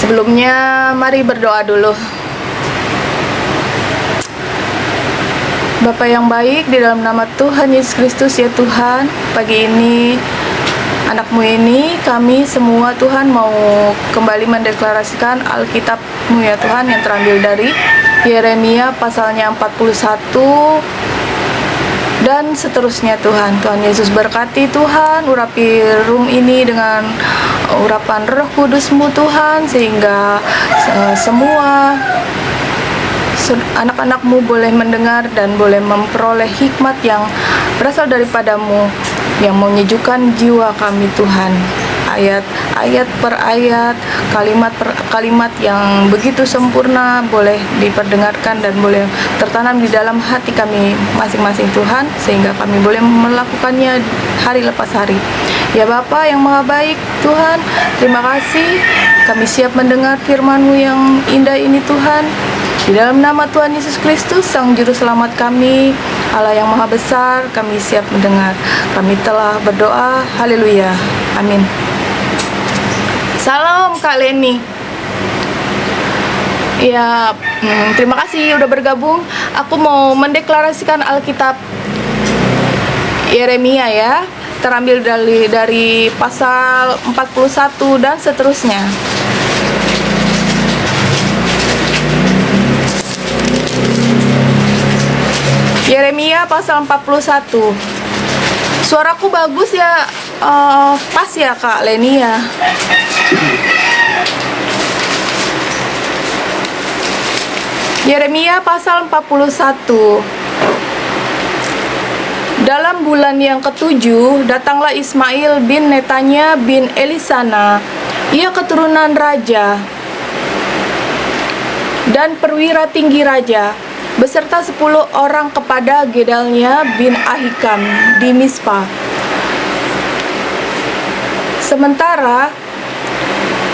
Sebelumnya, mari berdoa dulu. Bapa yang baik, di dalam nama Tuhan Yesus Kristus ya Tuhan, pagi ini anak-Mu ini, kami semua Tuhan mau kembali mendeklarasikan Alkitab-Mu ya Tuhan, yang terambil dari Yeremia pasalnya 41 dan seterusnya Tuhan. Tuhan Yesus berkati Tuhan, urapi room ini dengan urapan Roh Kudus-Mu Tuhan, sehingga semua anak-anak-Mu boleh mendengar dan boleh memperoleh hikmat yang berasal daripada-Mu, yang menyejukkan jiwa kami Tuhan. Ayat per ayat, kalimat per kalimat yang begitu sempurna boleh diperdengarkan dan boleh tertanam di dalam hati kami masing-masing Tuhan, sehingga kami boleh melakukannya hari lepas hari. Ya Bapa yang Maha Baik Tuhan, terima kasih kami siap mendengar firman-Mu yang indah ini Tuhan. Di dalam nama Tuhan Yesus Kristus, Sang Juru Selamat kami, Allah yang Maha Besar, kami siap mendengar. Kami telah berdoa, haleluya, amin. Salam Kak Leni. Ya, terima kasih udah bergabung. Aku mau mendeklarasikan Alkitab Yeremia ya, terambil dari pasal 41 dan seterusnya. Yeremia pasal 41. Suaraku bagus ya, pas ya Kak Leni ya. Yeremia pasal 41. Dalam bulan yang ketujuh, datanglah Ismail bin Netanya bin Elisana, ia keturunan raja dan perwira tinggi raja, beserta 10 orang kepada Gedalnya bin Ahikam di Mispa. Sementara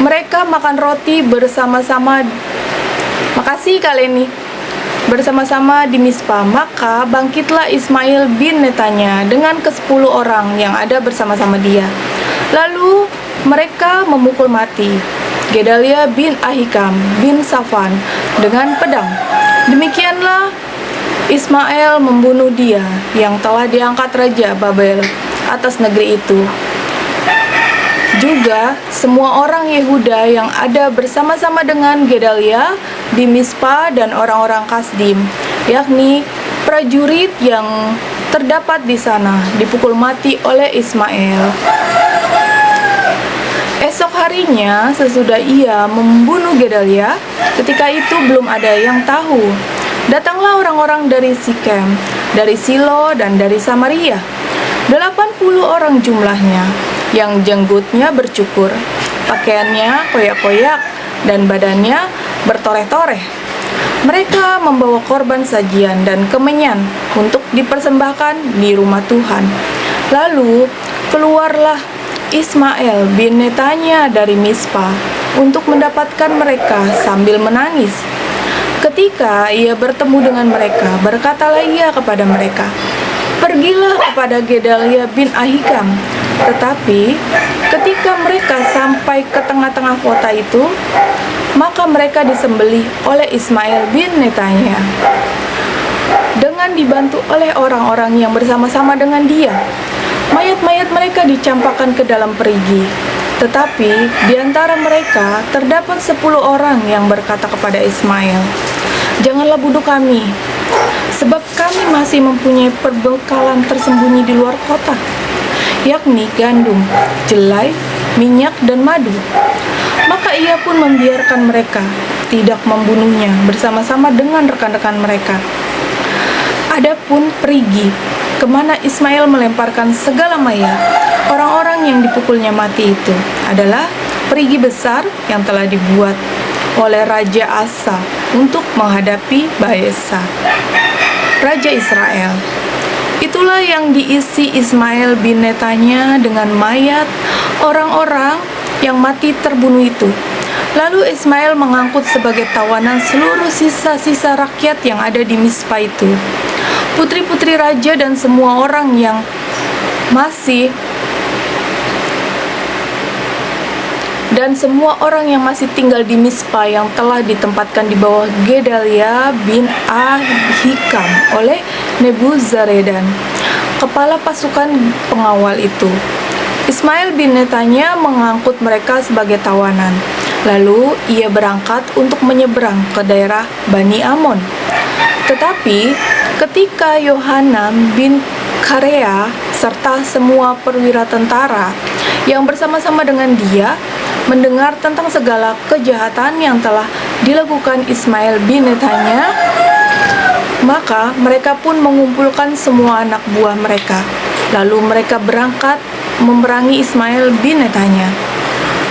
mereka makan roti bersama-sama, makasih kalian nih, bersama-sama di Mispa, maka bangkitlah Ismail bin Netanya dengan ke-10 orang yang ada bersama-sama dia. Lalu mereka memukul mati Gedalia bin Ahikam bin Safan dengan pedang. Demikianlah Ismail membunuh dia yang telah diangkat Raja Babel atas negeri itu. Juga semua orang Yehuda yang ada bersama-sama dengan Gedalia di Mispa dan orang-orang Kasdim, yakni prajurit yang terdapat di sana, dipukul mati oleh Ismail. Esok harinya, sesudah ia membunuh Gedalia, ketika itu belum ada yang tahu, datanglah orang-orang dari Sikem, dari Silo, dan dari Samaria, 80 orang jumlahnya, yang jenggotnya bercukur, pakaiannya koyak-koyak, dan badannya bertoreh-toreh. Mereka membawa korban sajian dan kemenyan untuk dipersembahkan di rumah Tuhan. Lalu keluarlah Ismail bin Netanya dari Mispa untuk mendapatkan mereka sambil menangis. Ketika ia bertemu dengan mereka, berkatalah ia kepada mereka, "Pergilah kepada Gedalia bin Ahikam." Tetapi ketika mereka sampai ke tengah-tengah kota itu, maka mereka disembelih oleh Ismail bin Netanya dengan dibantu oleh orang-orang yang bersama-sama dengan dia. Mayat-mayat mereka dicampakkan ke dalam perigi. Tetapi di antara mereka terdapat 10 orang yang berkata kepada Ismail, "Janganlah bunuh kami, sebab kami masih mempunyai perbekalan tersembunyi di luar kota, yakni gandum, jelai, minyak, dan madu." Maka ia pun membiarkan mereka, tidak membunuhnya bersama-sama dengan rekan-rekan mereka. Adapun perigi, kemana Ismail melemparkan segala mayat orang-orang yang dipukulnya mati itu, adalah perigi besar yang telah dibuat oleh Raja Asa untuk menghadapi Baesa, Raja Israel. Itulah yang diisi Ismail bin Netanya dengan mayat orang-orang yang mati terbunuh itu. Lalu Ismail mengangkut sebagai tawanan seluruh sisa-sisa rakyat yang ada di Mispa itu, putri-putri raja dan semua orang yang dan semua orang yang masih tinggal di Mispa yang telah ditempatkan di bawah Gedalia bin Ahikam oleh Nebuzaradan, kepala pasukan pengawal itu. Ismail bin Netanya mengangkut mereka sebagai tawanan. Lalu ia berangkat untuk menyeberang ke daerah Bani Amon. Tetapi ketika Yohanan bin Karea serta semua perwira tentara yang bersama-sama dengan dia mendengar tentang segala kejahatan yang telah dilakukan Ismail bin Netanya, maka mereka pun mengumpulkan semua anak buah mereka. Lalu mereka berangkat memerangi Ismail bin Netanya.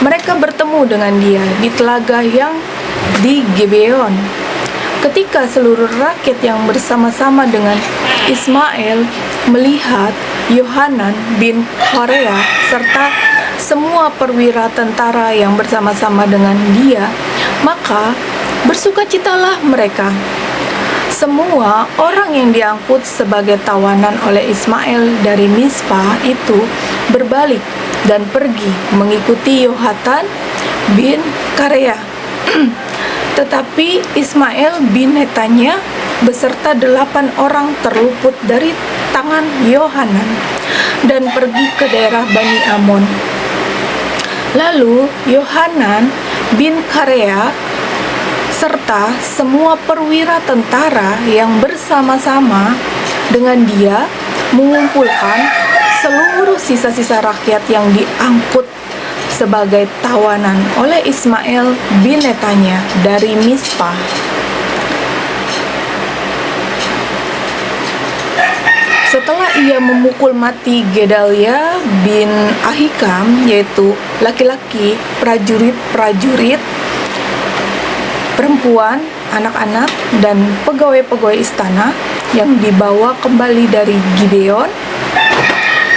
Mereka bertemu dengan dia di telaga yang di Gibeon. Ketika seluruh rakyat yang bersama-sama dengan Ismail melihat Yohanan bin Karea serta semua perwira tentara yang bersama-sama dengan dia, maka bersukacitalah mereka. Semua orang yang diangkut sebagai tawanan oleh Ismail dari Mispa itu berbalik dan pergi mengikuti Yohanan bin Karea. Tetapi Ismail bin Netanya beserta 8 orang terluput dari tangan Yohanan dan pergi ke daerah Bani Amon. Lalu Yohanan bin Karea serta semua perwira tentara yang bersama-sama dengan dia mengumpulkan seluruh sisa-sisa rakyat yang diangkut sebagai tawanan oleh Ismail bin Netanya dari Mispa. Setelah ia memukul mati Gedalia bin Ahikam, yaitu laki-laki, prajurit-prajurit, perempuan, anak-anak, dan pegawai-pegawai istana yang dibawa kembali dari Gibeon,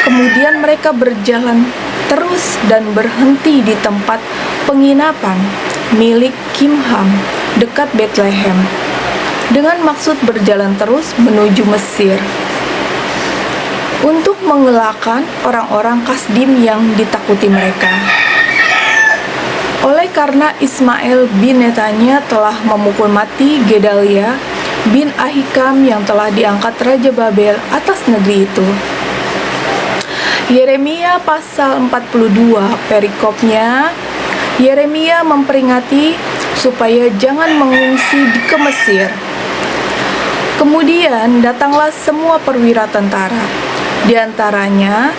kemudian mereka berjalan terus dan berhenti di tempat penginapan milik Kimham dekat Bethlehem dengan maksud berjalan terus menuju Mesir untuk mengelakkan orang-orang Kasdim yang ditakuti mereka. Oleh karena Ismail bin Netanya telah memukul mati Gedalia bin Ahikam yang telah diangkat Raja Babel atas negeri itu. Yeremia pasal 42 perikopnya, Yeremia memperingati supaya jangan mengungsi ke Mesir. Kemudian datanglah semua perwira tentara, di antaranya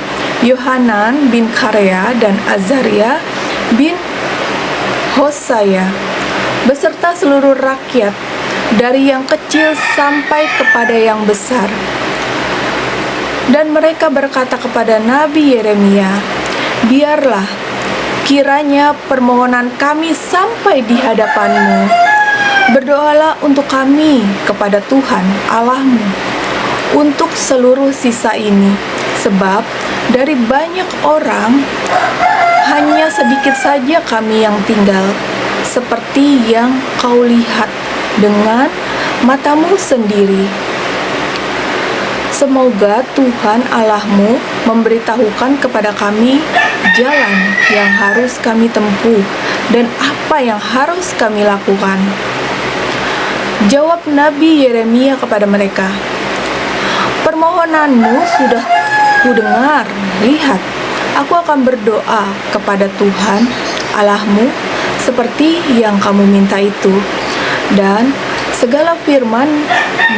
Yohanan bin Karea dan Azaria bin Hosaya, beserta seluruh rakyat, dari yang kecil sampai kepada yang besar. Dan mereka berkata kepada Nabi Yeremia, "Biarlah kiranya permohonan kami sampai di hadapan-Mu. Berdoalah untuk kami kepada Tuhan Allahmu untuk seluruh sisa ini, sebab dari banyak orang hanya sedikit saja kami yang tinggal, seperti yang kau lihat dengan matamu sendiri. Semoga Tuhan Allahmu memberitahukan kepada kami jalan yang harus kami tempuh dan apa yang harus kami lakukan." Jawab Nabi Yeremia kepada mereka, "Permohonanmu sudah kudengar. Lihat, aku akan berdoa kepada Tuhan Allahmu seperti yang kamu minta itu, dan segala firman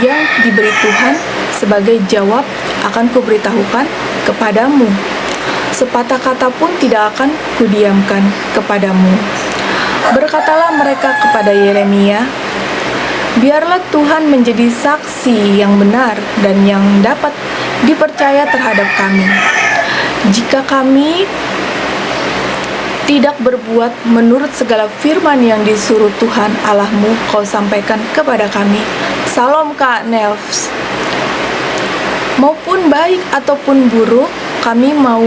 yang diberi Tuhan sebagai jawab akan kuberitahukan kepadamu. Sepatah kata pun tidak akan kudiamkan kepadamu." Berkatalah mereka kepada Yeremia, "Biarlah Tuhan menjadi saksi yang benar dan yang dapat dipercaya terhadap kami. Jika kami tidak berbuat menurut segala firman yang disuruh Tuhan Allahmu kau sampaikan kepada kami, Salom Kak Nefs, maupun baik ataupun buruk, kami mau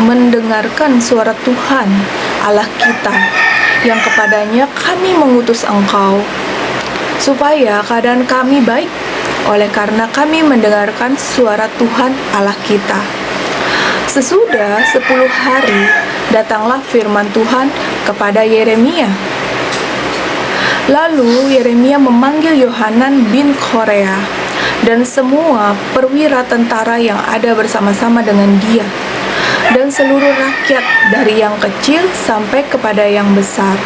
mendengarkan suara Tuhan Allah kita, yang kepadanya kami mengutus engkau, supaya keadaan kami baik, oleh karena kami mendengarkan suara Tuhan Allah kita. Sesudah 10 hari datanglah firman Tuhan kepada Yeremia. Lalu Yeremia memanggil Yohanan bin Korea dan semua perwira tentara yang ada bersama-sama dengan dia, dan seluruh rakyat dari yang kecil sampai kepada yang besar.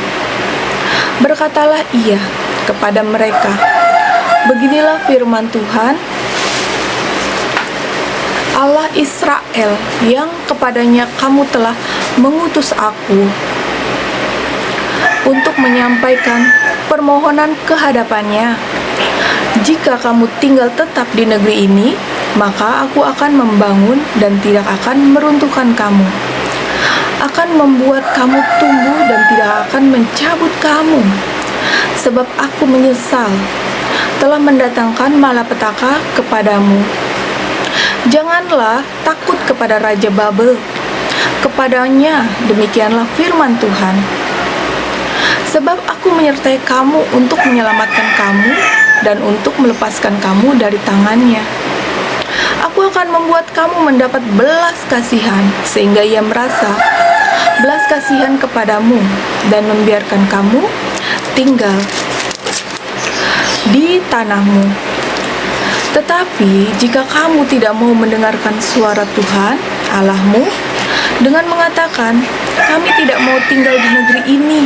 Berkatalah ia kepada mereka, "Beginilah firman Tuhan, Allah Israel, yang kepadanya kamu telah mengutus aku untuk menyampaikan permohonan kehadapannya. Jika kamu tinggal tetap di negeri ini, maka aku akan membangun dan tidak akan meruntuhkan kamu, akan membuat kamu tumbuh dan tidak akan mencabut kamu, sebab aku menyesal telah mendatangkan malapetaka kepadamu. Janganlah takut kepada Raja Babel, kepadanya demikianlah firman Tuhan. Sebab aku menyertai kamu untuk menyelamatkan kamu dan untuk melepaskan kamu dari tangannya. Aku akan membuat kamu mendapat belas kasihan, sehingga ia merasa belas kasihan kepadamu dan membiarkan kamu tinggal di tanahmu. Tetapi jika kamu tidak mau mendengarkan suara Tuhan Allahmu dengan mengatakan, kami tidak mau tinggal di negeri ini,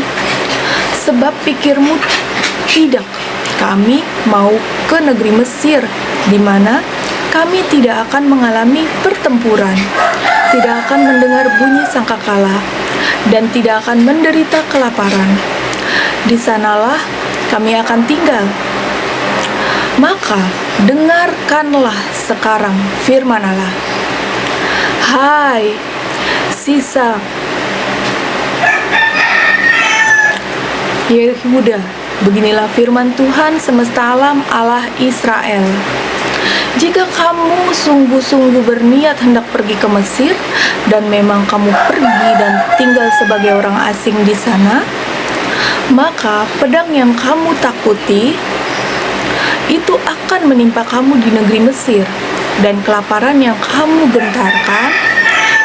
sebab pikirmu tidak, kami mau ke negeri Mesir, di mana kami tidak akan mengalami pertempuran, tidak akan mendengar bunyi sangkakala, dan tidak akan menderita kelaparan. Di sanalah kami akan tinggal. Maka dengarkanlah sekarang firman Allah. Hai sisa Yehuda, beginilah firman Tuhan semesta alam, Allah Israel. Jika kamu sungguh-sungguh berniat hendak pergi ke Mesir, dan memang kamu pergi dan tinggal sebagai orang asing di sana, maka pedang yang kamu takuti itu akan menimpa kamu di negeri Mesir, dan kelaparan yang kamu gentarkan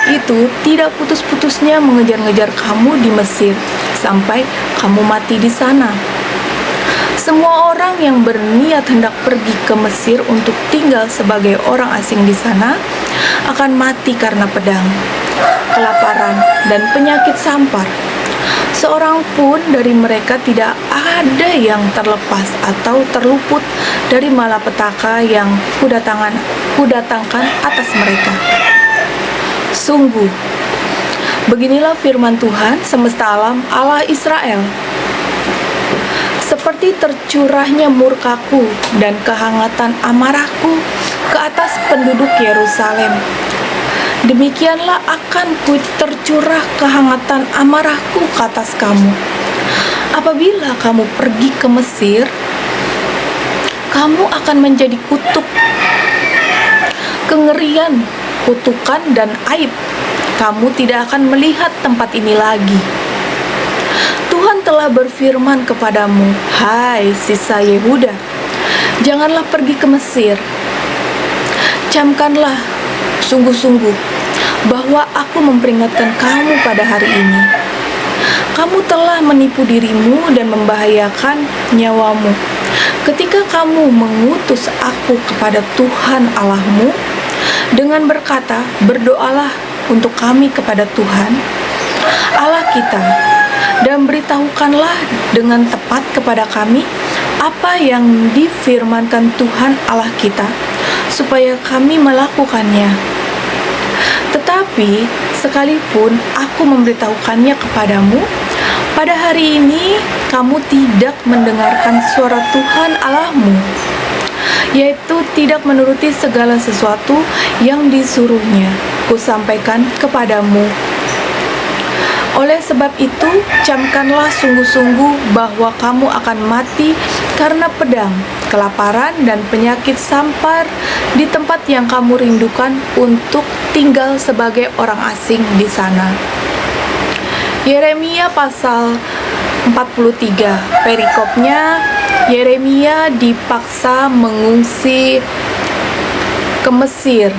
itu tidak putus-putusnya mengejar-ngejar kamu di Mesir sampai kamu mati di sana. Semua orang yang berniat hendak pergi ke Mesir untuk tinggal sebagai orang asing di sana akan mati karena pedang, kelaparan, dan penyakit sampar. Seorang pun dari mereka tidak ada yang terlepas atau terluput dari malapetaka yang kudatangkan atas mereka. Sungguh, beginilah firman Tuhan semesta alam, Allah Israel. Seperti tercurahnya murkaku dan kehangatan amarahku ke atas penduduk Yerusalem, demikianlah akan ku tercurah kehangatan amarahku ke atas kamu. Apabila kamu pergi ke Mesir, kamu akan menjadi kutuk, kengerian, kutukan, dan aib. Kamu tidak akan melihat tempat ini lagi. Tuhan telah berfirman kepadamu, hai sisa Yehuda, janganlah pergi ke Mesir. Camkanlah sungguh-sungguh bahwa aku memperingatkan kamu pada hari ini. Kamu telah menipu dirimu dan membahayakan nyawamu ketika kamu mengutus aku kepada Tuhan Allahmu dengan berkata, berdoalah untuk kami kepada Tuhan Allah kita, dan beritahukanlah dengan tepat kepada kami apa yang difirmankan Tuhan Allah kita, supaya kami melakukannya. Tetapi sekalipun aku memberitahukannya kepadamu, pada hari ini kamu tidak mendengarkan suara Tuhan Allahmu, yaitu tidak menuruti segala sesuatu yang disuruhnya kusampaikan kepadamu. Oleh sebab itu, camkanlah sungguh-sungguh bahwa kamu akan mati karena pedang, kelaparan, dan penyakit sampar di tempat yang kamu rindukan untuk tinggal sebagai orang asing di sana. Yeremia pasal 43, perikopnya, Yeremia dipaksa mengungsi ke Mesir.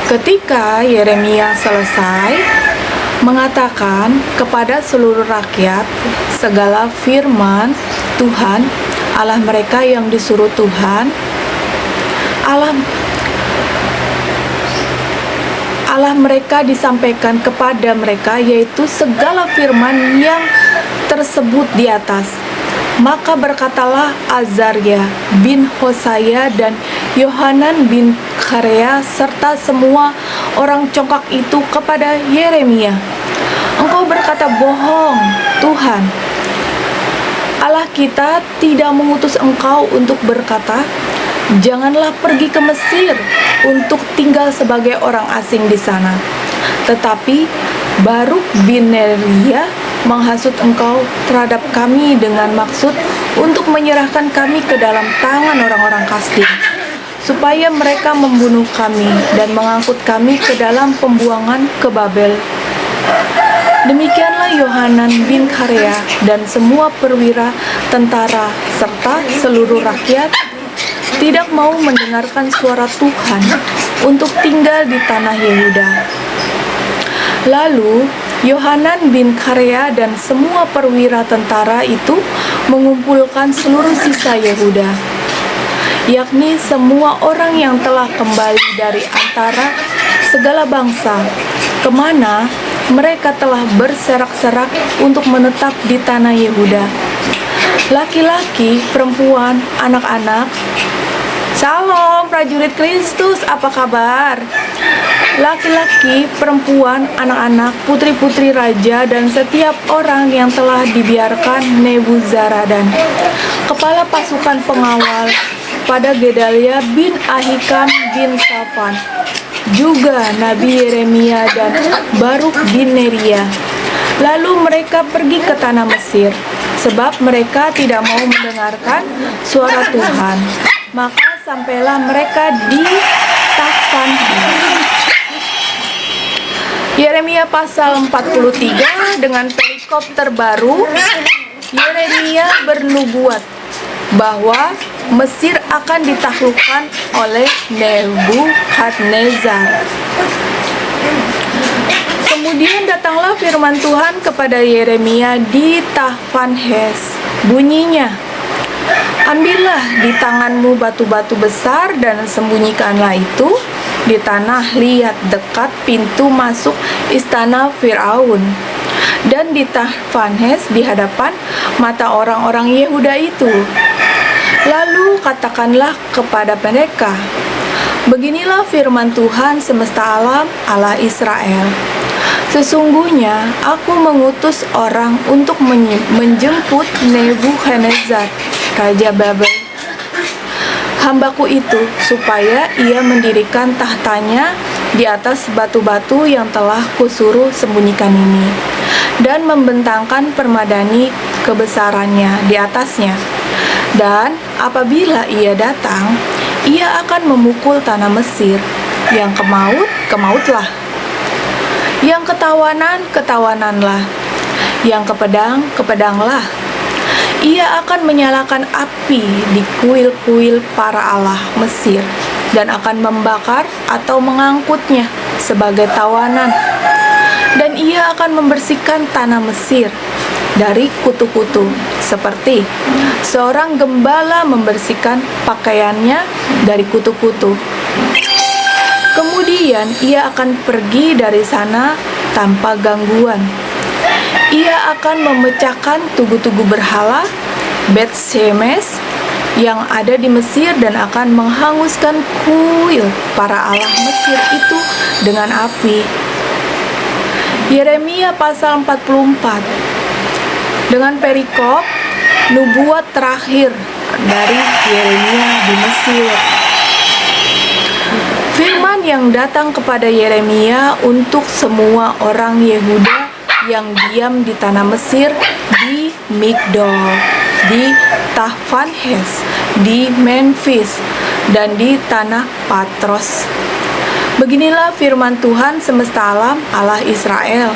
Ketika Yeremia selesai mengatakan kepada seluruh rakyat segala firman Tuhan, Allah mereka yang disuruh Tuhan, Allah mereka disampaikan kepada mereka, yaitu segala firman yang tersebut di atas. Maka berkatalah Azaria bin Hosaya dan Yohanan bin Karea serta semua orang congkak itu kepada Yeremia, "Engkau berkata bohong, Tuhan Allah kita tidak mengutus engkau untuk berkata, 'Janganlah pergi ke Mesir untuk tinggal sebagai orang asing di sana.' Tetapi Baruk bin Neria menghasut engkau terhadap kami dengan maksud untuk menyerahkan kami ke dalam tangan orang-orang Kasdim, supaya mereka membunuh kami dan mengangkut kami ke dalam pembuangan ke Babel." Demikianlah Yohanan bin Karea dan semua perwira tentara serta seluruh rakyat tidak mau mendengarkan suara Tuhan untuk tinggal di tanah Yehuda. Lalu Yohanan bin Karea dan semua perwira tentara itu mengumpulkan seluruh sisa Yehuda, yakni semua orang yang telah kembali dari antara segala bangsa, kemana mereka telah berserak-serak untuk menetap di tanah Yehuda. Laki-laki, perempuan, anak-anak. Shalom prajurit Kristus, apa kabar? Laki-laki, perempuan, anak-anak, putri-putri raja, dan setiap orang yang telah dibiarkan Nebuzaradan, kepala pasukan pengawal, pada Gedalia bin Ahikam bin Safan, juga Nabi Yeremia dan Baruk bin Neria. Lalu mereka pergi ke tanah Mesir, sebab mereka tidak mau mendengarkan suara Tuhan. Maka sampailah mereka di Tahpanhes. Yeremia pasal 43 dengan perikop terbaru. Yeremia bernubuat bahwa Mesir akan ditaklukkan oleh Nebukadnezar. Kemudian datanglah firman Tuhan kepada Yeremia di Tahpanhes. Bunyinya, "Ambillah di tanganmu batu-batu besar dan sembunyikanlah itu di tanah liat dekat pintu masuk istana Firaun, dan di Tahpanhes di hadapan mata orang-orang Yehuda itu. Lalu katakanlah kepada mereka, beginilah firman Tuhan semesta alam, Allah Israel. Sesungguhnya aku mengutus orang untuk menjemput Nebukadnezar, Raja Babel, hambaku itu, supaya ia mendirikan tahtanya di atas batu-batu yang telah kusuruh sembunyikan ini, dan membentangkan permadani kebesarannya di atasnya. Dan apabila ia datang, ia akan memukul tanah Mesir, yang kemaut, kemautlah, yang ketawanan, ketawananlah, yang kepedang, kepedanglah. Ia akan menyalakan api di kuil-kuil para allah Mesir, dan akan membakar atau mengangkutnya sebagai tawanan. Dan ia akan membersihkan tanah Mesir dari kutu-kutu, seperti seorang gembala membersihkan pakaiannya dari kutu-kutu. Kemudian ia akan pergi dari sana tanpa gangguan. Ia akan memecahkan tugu-tugu berhala Bet Shemesh yang ada di Mesir, dan akan menghanguskan kuil para allah Mesir itu dengan api." Yeremia pasal 44 dengan perikop nubuat terakhir dari Yeremia di Mesir. Firman yang datang kepada Yeremia untuk semua orang Yehuda yang diam di tanah Mesir, di Migdol, di Tahpanhes, di Memphis, dan di tanah Patros. Beginilah firman Tuhan semesta alam, Allah Israel.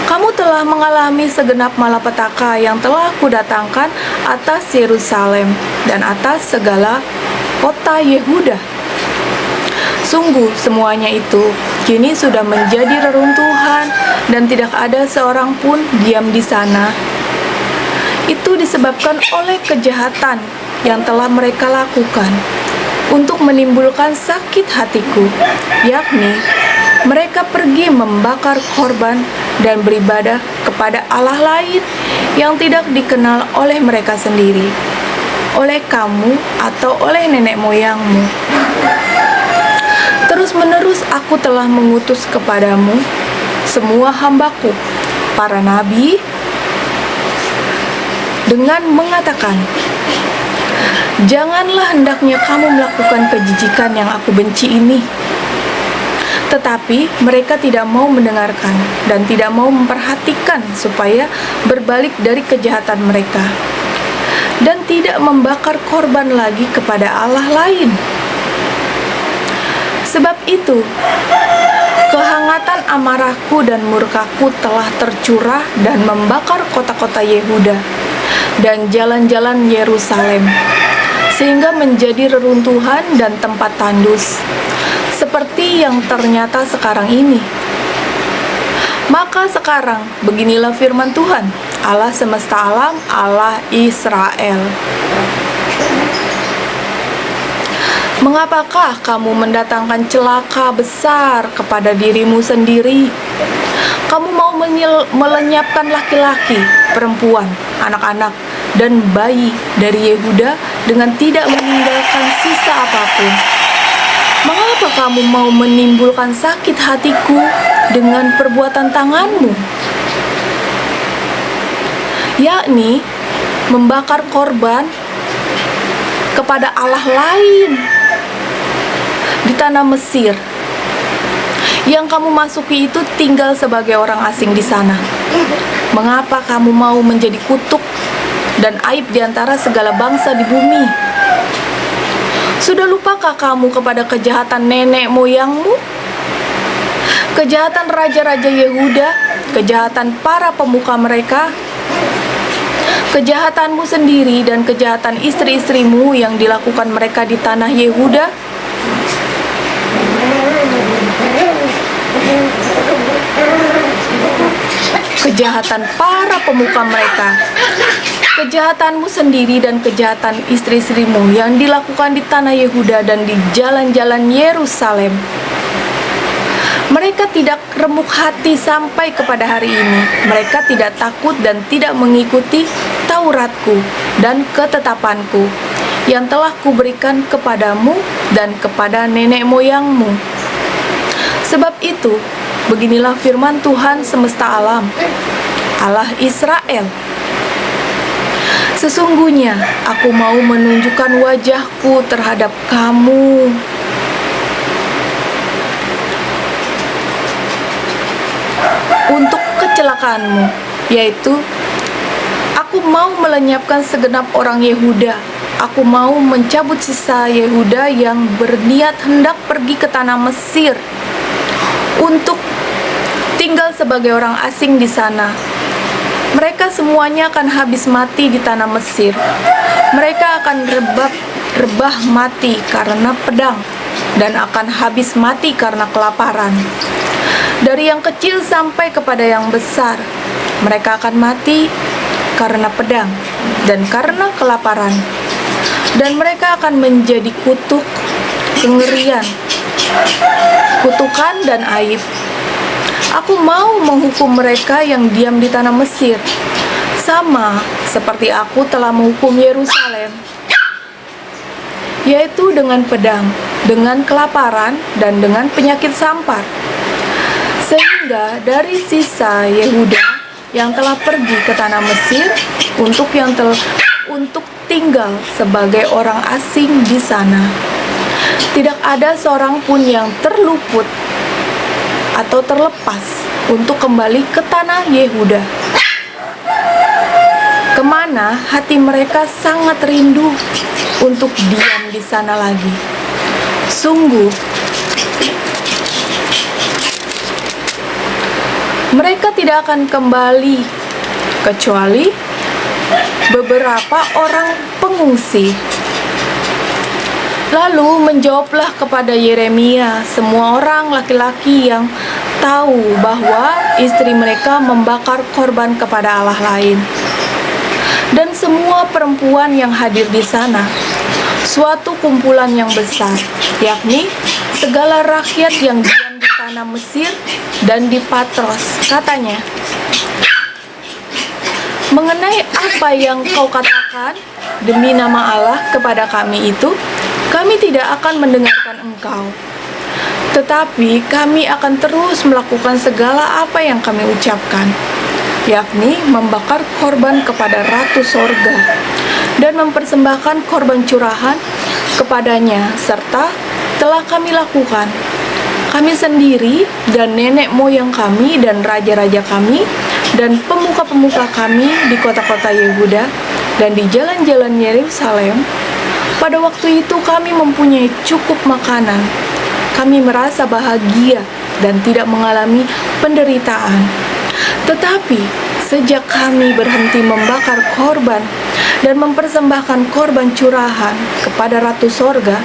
Kamu telah mengalami segenap malapetaka yang telah kudatangkan atas Yerusalem dan atas segala kota Yehuda, Sungguh semuanya itu kini sudah menjadi reruntuhan dan tidak ada seorang pun diam di sana. Itu disebabkan oleh kejahatan yang telah mereka lakukan untuk menimbulkan sakit hatiku, yakni mereka pergi membakar korban dan beribadah kepada Allah lain yang tidak dikenal oleh mereka sendiri, oleh kamu atau oleh nenek moyangmu. Terus-menerus aku telah mengutus kepadamu semua hambaku, para nabi, dengan mengatakan, janganlah hendaknya kamu melakukan kejijikan yang aku benci ini. Tetapi mereka tidak mau mendengarkan dan tidak mau memperhatikan supaya berbalik dari kejahatan mereka dan tidak membakar korban lagi kepada Allah lain. Sebab itu, kehangatan amarahku dan murkaku telah tercurah dan membakar kota-kota Yehuda dan jalan-jalan Yerusalem, sehingga menjadi reruntuhan dan tempat tandus, seperti yang ternyata sekarang ini. Maka sekarang, beginilah firman Tuhan, Allah semesta alam, Allah Israel. Mengapakah kamu mendatangkan celaka besar kepada dirimu sendiri? Kamu mau melenyapkan laki-laki, perempuan, anak-anak, dan bayi dari Yehuda dengan tidak meninggalkan sisa apapun. Mengapa kamu mau menimbulkan sakit hatiku dengan perbuatan tanganmu? Yakni membakar korban kepada Allah lain di tanah Mesir. Yang kamu masuki itu tinggal sebagai orang asing di sana. Mengapa kamu mau menjadi kutuk dan aib di antara segala bangsa di bumi? Sudah lupakah kamu kepada kejahatan nenek moyangmu? Kejahatan raja-raja Yehuda, kejahatan para pemuka mereka, kejahatanmu sendiri dan kejahatan istri-istrimu yang dilakukan mereka di tanah Yehuda? Kejahatan para pemuka mereka, kejahatanmu sendiri dan kejahatan istri-istrimu yang dilakukan di tanah Yehuda dan di jalan-jalan Yerusalem. Mereka tidak remuk hati sampai kepada hari ini. Mereka tidak takut dan tidak mengikuti Tauratku dan ketetapanku yang telah kuberikan kepadamu dan kepada nenek moyangmu. Sebab itu, beginilah firman Tuhan semesta alam, Allah Israel. Sesungguhnya aku mau menunjukkan wajahku terhadap kamu. Untuk kecelakaanmu, yaitu aku mau melenyapkan segenap orang Yehuda. Aku mau mencabut sisa Yehuda yang berniat hendak pergi ke tanah Mesir untuk tinggal sebagai orang asing di sana. Mereka semuanya akan habis mati di tanah Mesir. Mereka akan rebah mati karena pedang dan akan habis mati karena kelaparan. Dari yang kecil sampai kepada yang besar, mereka akan mati karena pedang dan karena kelaparan. Dan mereka akan menjadi kutuk, kengerian, kutukan dan aib. Aku mau menghukum mereka yang diam di tanah Mesir, sama seperti aku telah menghukum Yerusalem, yaitu dengan pedang, dengan kelaparan, dan dengan penyakit sampar. Sehingga dari sisa Yehuda yang telah pergi ke tanah Mesir untuk tinggal sebagai orang asing di sana, tidak ada seorang pun yang terluput atau terlepas untuk kembali ke tanah Yehuda, kemana hati mereka sangat rindu untuk diam di sana lagi. Sungguh, mereka tidak akan kembali kecuali beberapa orang pengungsi. Lalu menjawablah kepada Yeremia semua orang laki-laki yang tahu bahwa istri mereka membakar korban kepada Allah lain, dan semua perempuan yang hadir di sana, suatu kumpulan yang besar, yakni segala rakyat yang diam di tanah Mesir dan di Patros. Katanya, mengenai apa yang kau katakan demi nama Allah kepada kami itu, kami tidak akan mendengarkan engkau, tetapi kami akan terus melakukan segala apa yang kami ucapkan, yakni membakar korban kepada Ratu Sorga dan mempersembahkan korban curahan kepadanya, serta telah kami lakukan kami sendiri dan nenek moyang kami dan raja-raja kami dan pemuka-pemuka kami di kota-kota Yehuda dan di jalan-jalan Yerusalem. Pada waktu itu kami mempunyai cukup makanan, kami merasa bahagia dan tidak mengalami penderitaan. Tetapi sejak kami berhenti membakar korban dan mempersembahkan korban curahan kepada Ratu Sorga,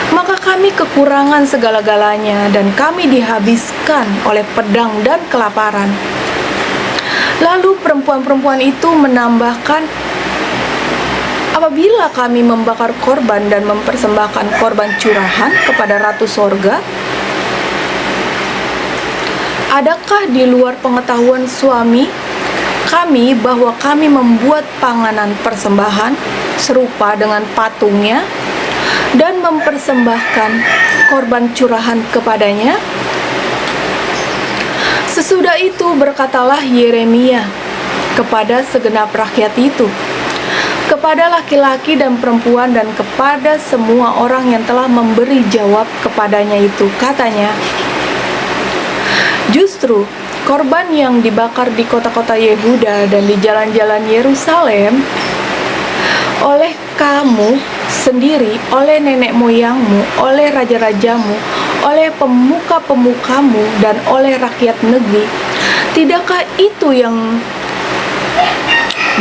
maka kami kekurangan segala-galanya dan kami dihabiskan oleh pedang dan kelaparan. Lalu perempuan-perempuan itu menambahkan, apabila kami membakar korban dan mempersembahkan korban curahan kepada Ratu Sorga, adakah di luar pengetahuan suami kami bahwa kami membuat panganan persembahan serupa dengan patungnya dan mempersembahkan korban curahan kepadanya? Sesudah itu berkatalah Yeremia kepada segenap rakyat itu, kepada laki-laki dan perempuan dan kepada semua orang yang telah memberi jawab kepadanya itu, katanya, justru korban yang dibakar di kota-kota Yehuda dan di jalan-jalan Yerusalem oleh kamu sendiri, oleh nenek moyangmu, oleh raja-rajamu, oleh pemuka-pemukamu, dan oleh rakyat negeri, tidakkah itu yang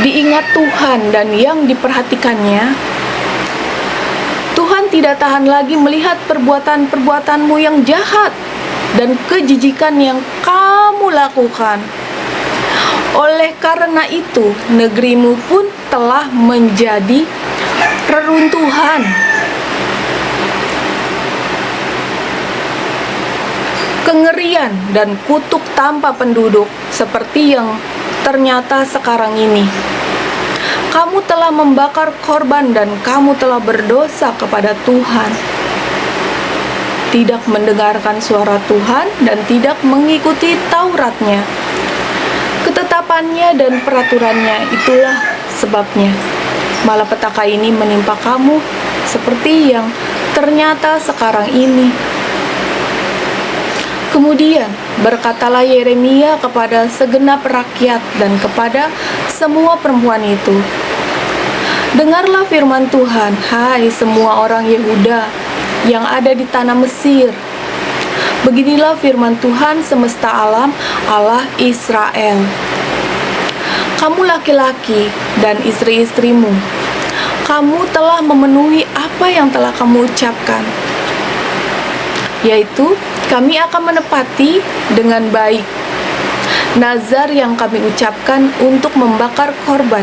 diingat Tuhan dan yang diperhatikannya? Tuhan tidak tahan lagi melihat perbuatan-perbuatanmu yang jahat dan kejijikan yang kamu lakukan. Oleh karena itu, negerimu pun telah menjadi reruntuhan. Kengerian dan kutuk tanpa penduduk seperti yang ternyata sekarang ini. Kamu telah membakar korban dan kamu telah berdosa kepada Tuhan, tidak mendengarkan suara Tuhan dan tidak mengikuti Tauratnya, ketetapannya dan peraturannya. Itulah sebabnya malapetaka ini menimpa kamu seperti yang ternyata sekarang ini. Kemudian berkatalah Yeremia kepada segenap rakyat dan kepada semua perempuan itu, dengarlah firman Tuhan, hai semua orang Yehuda yang ada di tanah Mesir. Beginilah firman Tuhan semesta alam, Allah Israel. Kamu laki-laki dan istri-istrimu, kamu telah memenuhi apa yang telah kamu ucapkan, yaitu kami akan menepati dengan baik nazar yang kami ucapkan untuk membakar korban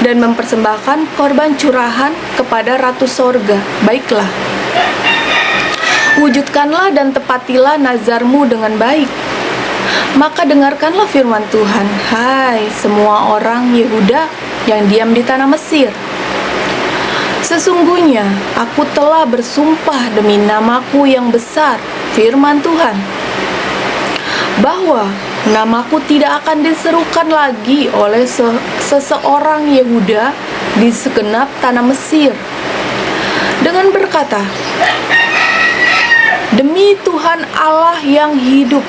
dan mempersembahkan korban curahan kepada Ratu Sorga. Baiklah, wujudkanlah dan tepatilah nazarmu dengan baik. Maka dengarkanlah firman Tuhan, hai semua orang Yehuda yang diam di tanah Mesir. Sesungguhnya aku telah bersumpah demi namaku yang besar, firman Tuhan, bahwa namaku tidak akan diserukan lagi oleh seseorang Yehuda di segenap tanah Mesir, dengan berkata, demi Tuhan Allah yang hidup,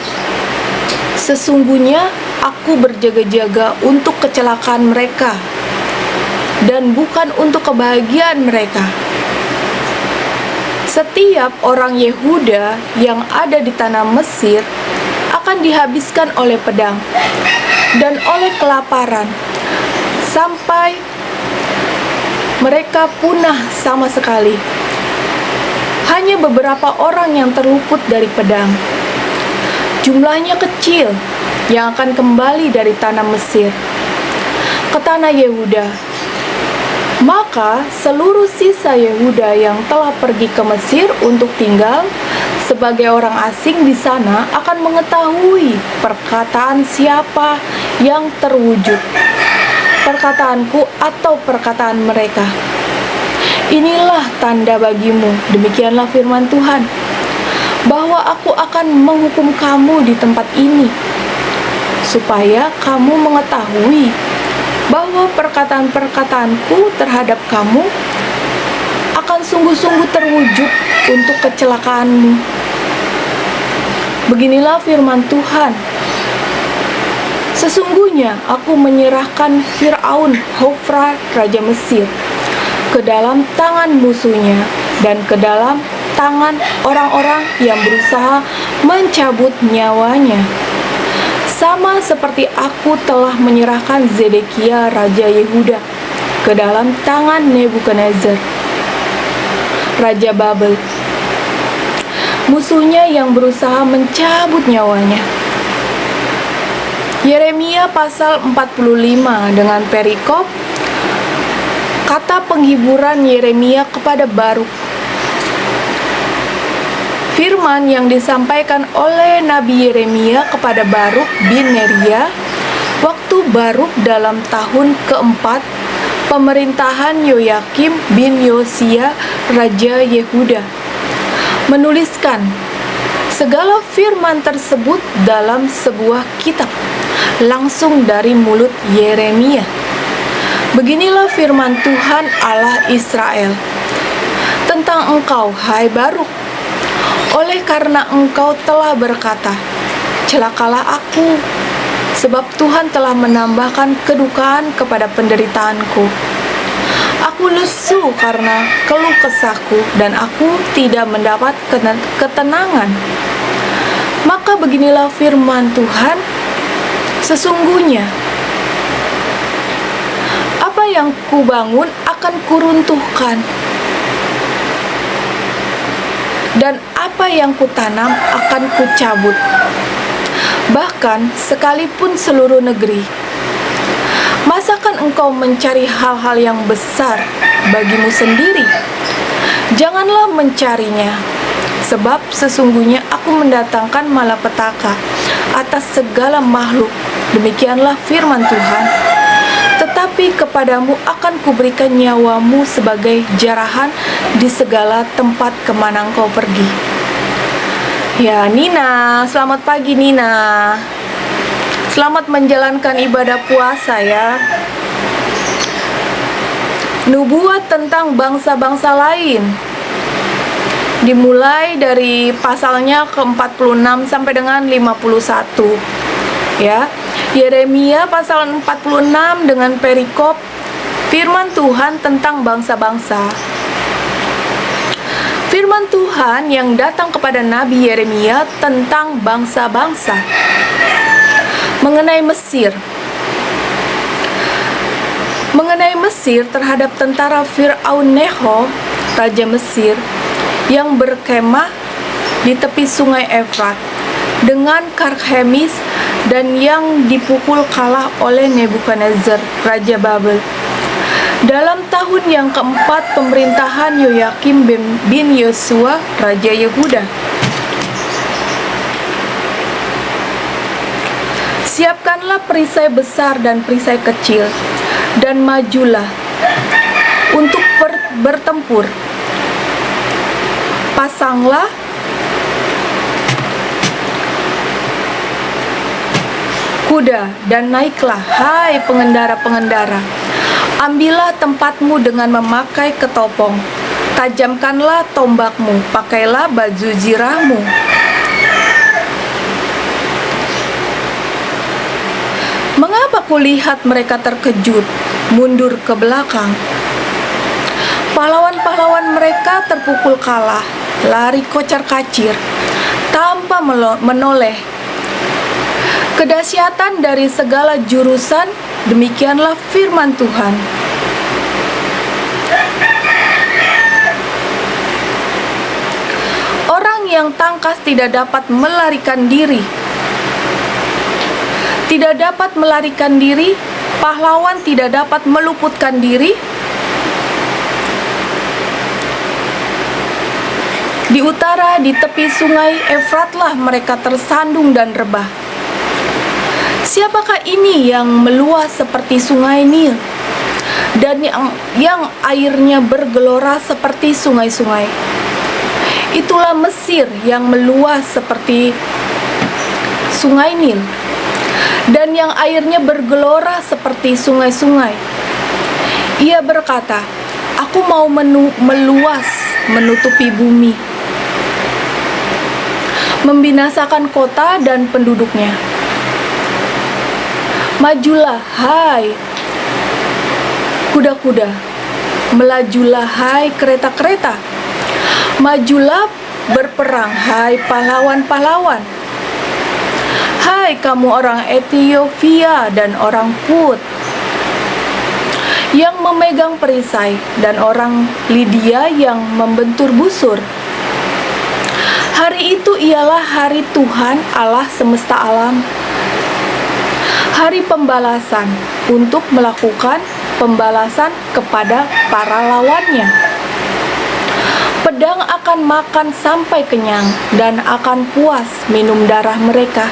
sesungguhnya aku berjaga-jaga untuk kecelakaan mereka dan bukan untuk kebahagiaan mereka. Setiap orang Yehuda yang ada di tanah Mesir akan dihabiskan oleh pedang dan oleh kelaparan sampai mereka punah sama sekali. Hanya beberapa orang yang terluput dari pedang. Jumlahnya kecil yang akan kembali dari tanah Mesir ke tanah Yehuda. Maka seluruh sisa Yehuda yang telah pergi ke Mesir untuk tinggal sebagai orang asing di sana akan mengetahui perkataan siapa yang terwujud, perkataanku atau perkataan mereka. Inilah tanda bagimu, demikianlah firman Tuhan, bahwa aku akan menghukum kamu di tempat ini, supaya kamu mengetahui bahwa perkataan-perkataanku terhadap kamu akan sungguh-sungguh terwujud untuk kecelakaanmu. Beginilah firman Tuhan. Sesungguhnya aku menyerahkan Fir'aun Hofra Raja Mesir ke dalam tangan musuhnya dan ke dalam tangan orang-orang yang berusaha mencabut nyawanya, sama seperti aku telah menyerahkan Zedekia Raja Yehuda ke dalam tangan Nebukadnezar Raja Babel, musuhnya yang berusaha mencabut nyawanya. Yeremia pasal 45 dengan perikop kata penghiburan Yeremia kepada Baruk. Firman yang disampaikan oleh Nabi Yeremia kepada Baruk bin Neria waktu Baruk dalam tahun keempat pemerintahan Yoyakim bin Yosia Raja Yehuda, menuliskan segala firman tersebut dalam sebuah kitab langsung dari mulut Yeremia. Beginilah firman Tuhan Allah Israel tentang engkau, hai Baruk. Oleh karena engkau telah berkata, celakalah aku, sebab Tuhan telah menambahkan kedukaan kepada penderitaanku. Aku lesu karena keluh kesahku, dan aku tidak mendapat ketenangan. Maka beginilah firman Tuhan, sesungguhnya apa yang kubangun akan kuruntuhkan, dan apa yang kutanam akan kucabut, bahkan sekalipun seluruh negeri. Masakan engkau mencari hal-hal yang besar bagimu sendiri? Janganlah mencarinya, sebab sesungguhnya aku mendatangkan malapetaka atas segala makhluk, demikianlah firman Tuhan. Tetapi kepadamu akan kuberikan nyawamu sebagai jarahan di segala tempat kemana engkau pergi. Ya, Nina, selamat pagi Nina. Selamat menjalankan ibadah puasa ya. Nubuat tentang bangsa-bangsa lain dimulai dari pasalnya ke-46 sampai dengan 51 ya. Yeremia pasal 46 dengan perikop firman Tuhan tentang bangsa-bangsa. Firman Tuhan yang datang kepada Nabi Yeremia tentang bangsa-bangsa mengenai Mesir. Mengenai Mesir terhadap tentara Fir'aun Neho, Raja Mesir, yang berkemah di tepi sungai Efrat dengan Karkemis, dan yang dipukul kalah oleh Nebukadnezar Raja Babel dalam tahun yang keempat pemerintahan Yoyakim bin Yosua Raja Yehuda. Siapkanlah perisai besar dan perisai kecil, dan majulah untuk bertempur. Pasanglah kuda dan naiklah, hai pengendara-pengendara. Ambillah tempatmu dengan memakai ketopong. Tajamkanlah tombakmu, pakailah baju zirahmu. Mengapa kulihat mereka terkejut, mundur ke belakang? Pahlawan-pahlawan mereka terpukul kalah, lari kocar-kacir, tanpa menoleh. Kedahsyatan dari segala jurusan, demikianlah firman Tuhan. Pedang yang tangkas tidak dapat melarikan diri. Tidak dapat melarikan diri, pahlawan tidak dapat meluputkan diri. Di utara, di tepi sungai Efratlah mereka tersandung dan rebah. Siapakah ini yang meluas seperti sungai Nil, dan yang airnya bergelora seperti sungai-sungai? Itulah Mesir yang meluas seperti sungai Nil, dan yang airnya bergelora seperti sungai-sungai. Ia berkata, "Aku mau meluas menutupi bumi, membinasakan kota dan penduduknya. Majulah, hai kuda-kuda, melajulah, hai kereta-kereta. Majulah berperang, hai pahlawan-pahlawan. Hai kamu orang Ethiopia dan orang Put, yang memegang perisai, dan orang Lydia yang membentur busur. Hari itu ialah hari Tuhan Allah semesta alam, hari pembalasan untuk melakukan pembalasan kepada para lawannya. Pedang akan makan sampai kenyang dan akan puas minum darah mereka.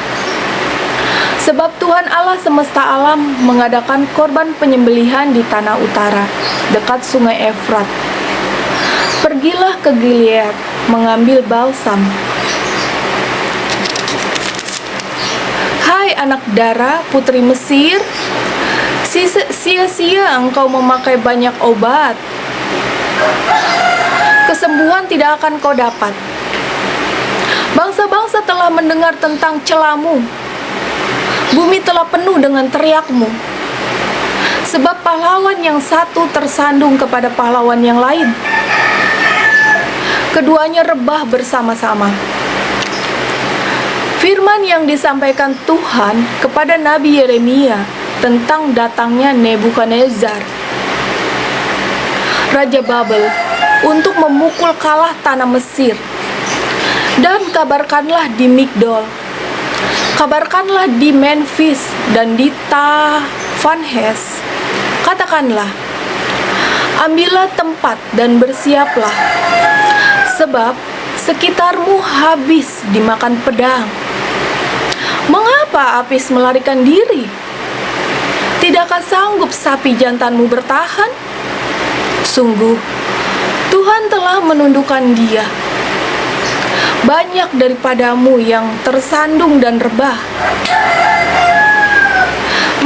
Sebab Tuhan Allah semesta alam mengadakan korban penyembelihan di tanah utara, dekat sungai Efrat. Pergilah ke Gilead, mengambil balsam. Hai anak Dara, putri Mesir, sia-sia engkau memakai banyak obat. Kesembuhan tidak akan kau dapat. Bangsa-bangsa telah mendengar tentang celamu. Bumi telah penuh dengan teriakmu. Sebab pahlawan yang satu tersandung kepada pahlawan yang lain. Keduanya rebah bersama-sama. Firman yang disampaikan Tuhan kepada Nabi Yeremia tentang datangnya Nebukadnezar, Raja Babel, untuk memukul kalah tanah Mesir. Dan kabarkanlah di Migdol, kabarkanlah di Memphis dan di Tafanhes. Katakanlah, ambillah tempat dan bersiaplah, sebab sekitarmu habis dimakan pedang. Mengapa Apis melarikan diri? Tidakkah sanggup sapi jantanmu bertahan? Sungguh, Tuhan telah menundukkan dia. Banyak daripadamu yang tersandung dan rebah.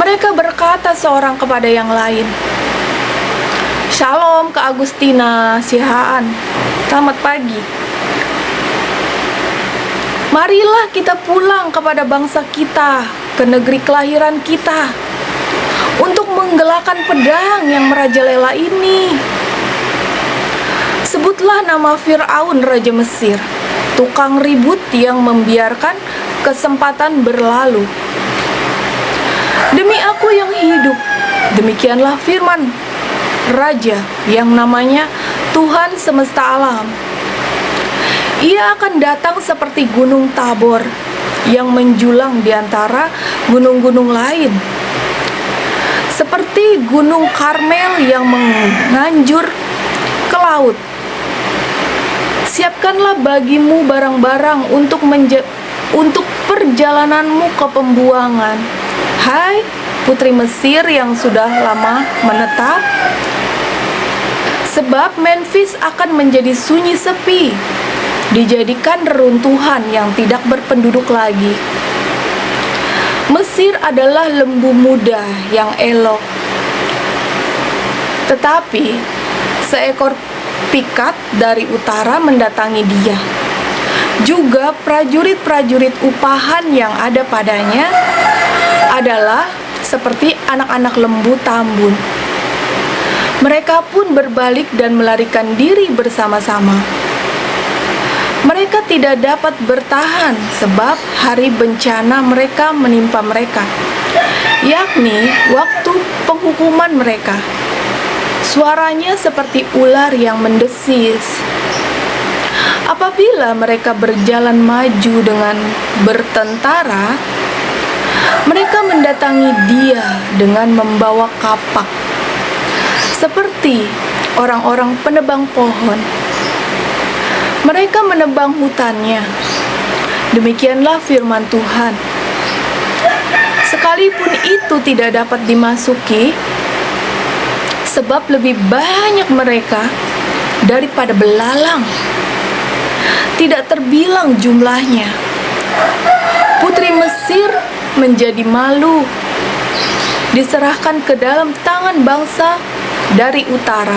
Mereka berkata seorang kepada yang lain, "Shalom ke Agustina Sihaan, selamat pagi. Marilah kita pulang kepada bangsa kita, ke negeri kelahiran kita, untuk menggelakkan pedang yang merajalela ini." Sebutlah nama Fir'aun Raja Mesir, tukang ribut yang membiarkan kesempatan berlalu. Demi aku yang hidup, demikianlah firman Raja yang namanya Tuhan semesta alam. Ia akan datang seperti gunung Tabor yang menjulang di antara gunung-gunung lain, seperti gunung Karmel yang menganjur ke laut. Siapkanlah bagimu barang-barang untuk perjalananmu ke pembuangan, hai putri Mesir yang sudah lama menetap. Sebab Memphis akan menjadi sunyi sepi, dijadikan reruntuhan yang tidak berpenduduk lagi. Mesir adalah lembu muda yang elok, tetapi seekor pikat dari utara mendatangi dia. Juga prajurit-prajurit upahan yang ada padanya adalah seperti anak-anak lembu tambun. Mereka pun berbalik dan melarikan diri bersama-sama. Mereka tidak dapat bertahan sebab hari bencana mereka menimpa mereka, yakni waktu penghukuman mereka. Suaranya seperti ular yang mendesis. Apabila mereka berjalan maju dengan bertentara, mereka mendatangi dia dengan membawa kapak, seperti orang-orang penebang pohon. Mereka menebang hutannya. Demikianlah firman Tuhan. Sekalipun itu tidak dapat dimasuki, sebab lebih banyak mereka daripada belalang. Tidak terbilang jumlahnya. Putri Mesir menjadi malu, diserahkan ke dalam tangan bangsa dari utara.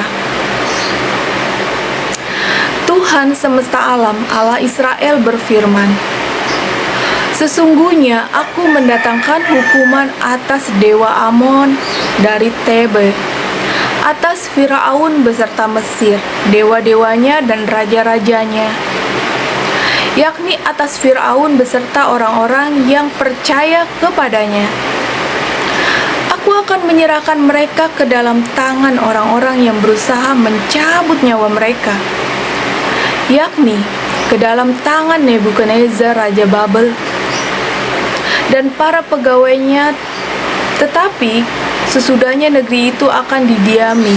Tuhan semesta alam, Allah Israel berfirman, sesungguhnya aku mendatangkan hukuman atas dewa Amon dari Tebe, atas Firaun beserta Mesir, dewa-dewanya dan raja-rajanya, yakni atas Firaun beserta orang-orang yang percaya kepadanya. Aku akan menyerahkan mereka ke dalam tangan orang-orang yang berusaha mencabut nyawa mereka, yakni ke dalam tangan Nebukadnezar Raja Babel dan para pegawainya. Tetapi sesudahnya negeri itu akan didiami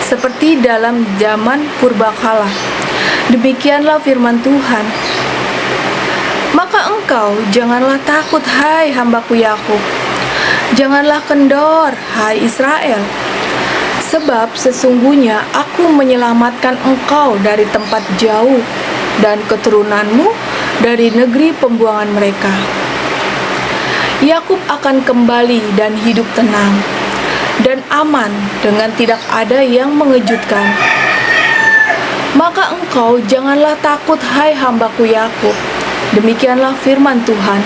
seperti dalam zaman purbakala. Demikianlah firman Tuhan. Maka engkau janganlah takut, hai hambaku Yakub. Janganlah kendor, hai Israel. Sebab sesungguhnya aku menyelamatkan engkau dari tempat jauh dan keturunanmu dari negeri pembuangan mereka. Yakub akan kembali dan hidup tenang dan aman dengan tidak ada yang mengejutkan. Maka engkau janganlah takut, hai hambaku Yakub. Demikianlah firman Tuhan.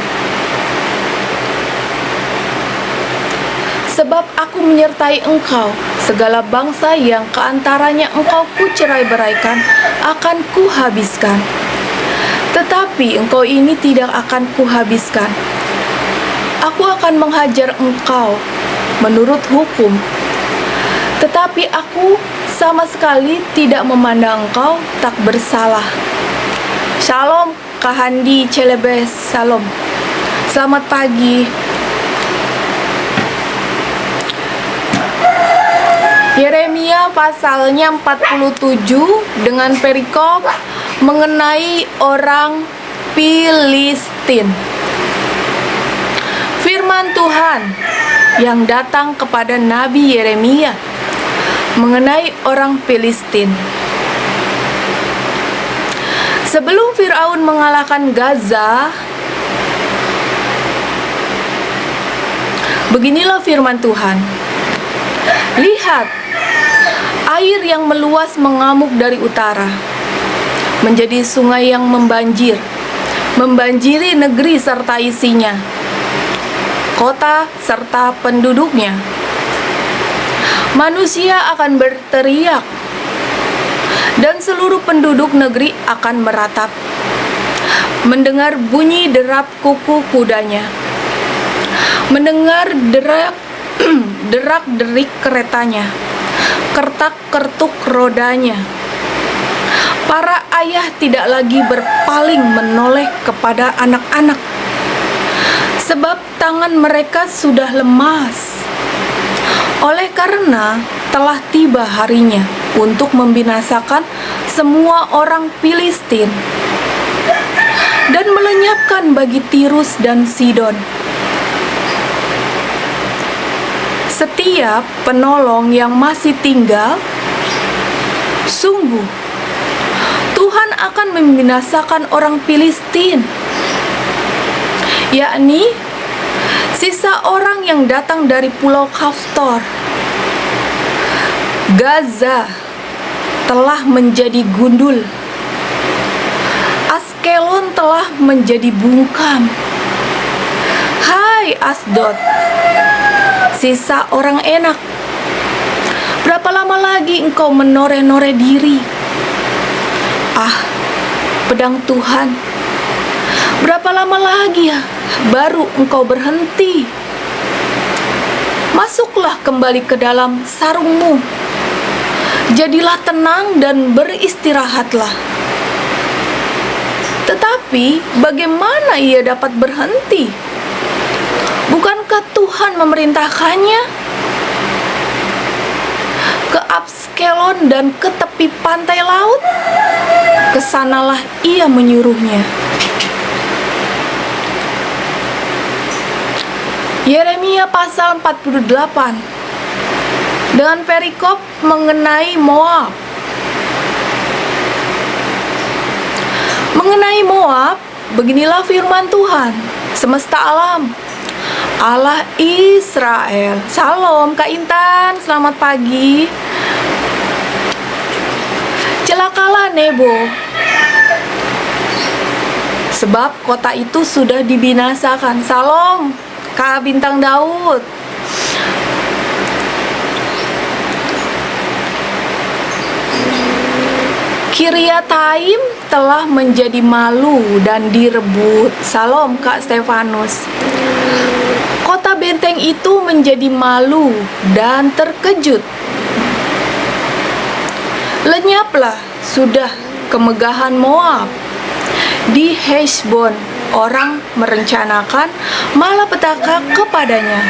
Sebab aku menyertai engkau, segala bangsa yang keantaranya engkau kucerai-beraikan akan kuhabiskan. Tetapi engkau ini tidak akan kuhabiskan. Aku akan menghajar engkau menurut hukum. Tetapi aku sama sekali tidak memandang engkau tak bersalah. Shalom, Kahandi Celebes, Salam. Selamat pagi. Yeremia pasalnya 47 dengan perikop mengenai orang Filistin. Firman Tuhan yang datang kepada Nabi Yeremia mengenai orang Filistin. Sebelum Firaun mengalahkan Gaza, beginilah firman Tuhan. Lihat, air yang meluas mengamuk dari utara, menjadi sungai yang membanjiri negeri serta isinya, kota serta penduduknya. Manusia akan berteriak, dan seluruh penduduk negeri akan meratap, mendengar bunyi derap kuku kudanya, mendengar derak-derik keretanya, kertak-kertuk rodanya. Para ayah tidak lagi berpaling menoleh kepada anak-anak, sebab tangan mereka sudah lemas. Oleh karena telah tiba harinya untuk membinasakan semua orang Filistin dan melenyapkan bagi Tirus dan Sidon. Setiap penolong yang masih tinggal, sungguh Tuhan akan membinasakan orang Filistin, yakni sisa orang yang datang dari pulau Kaftor. Gaza telah menjadi gundul, Askelon telah menjadi bungkam. Hai Asdod, sisa orang enak, berapa lama lagi engkau menoreh-noreh diri? Ah, pedang Tuhan, berapa lama lagi ya baru engkau berhenti? Masuklah kembali ke dalam sarungmu, jadilah tenang dan beristirahatlah. Tetapi bagaimana ia dapat berhenti? Bukankah Tuhan memerintahkannya? Ke Abskelon dan ke tepi pantai laut? Kesanalah ia menyuruhnya. Yeremia pasal 48 dengan perikop mengenai Moab. Mengenai Moab, beginilah firman Tuhan semesta alam, Allah Israel. Salam Kak Intan, selamat pagi. Celakalah Nebo, sebab kota itu sudah dibinasakan. Salam Kak Bintang Daud. Kiryataim telah menjadi malu dan direbut. Salam Kak Stefanus. Kota benteng itu menjadi malu dan terkejut. Lenyaplah sudah kemegahan Moab. Di Heshbon orang merencanakan malapetaka kepadanya.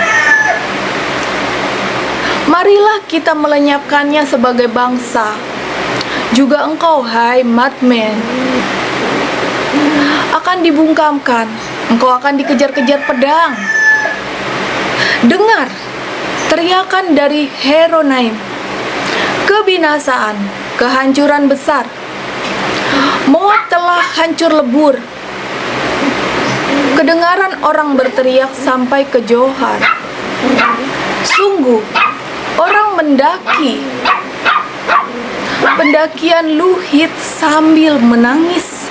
Marilah kita melenyapkannya sebagai bangsa. Juga engkau, hai Madmen, akan dibungkamkan. Engkau akan dikejar-kejar pedang. Dengar teriakan dari Heronaim, kebinasaan, kehancuran besar. Moab telah hancur lebur. Kedengaran orang berteriak sampai ke Johar. Sungguh, orang mendaki pendakian Luhit sambil menangis.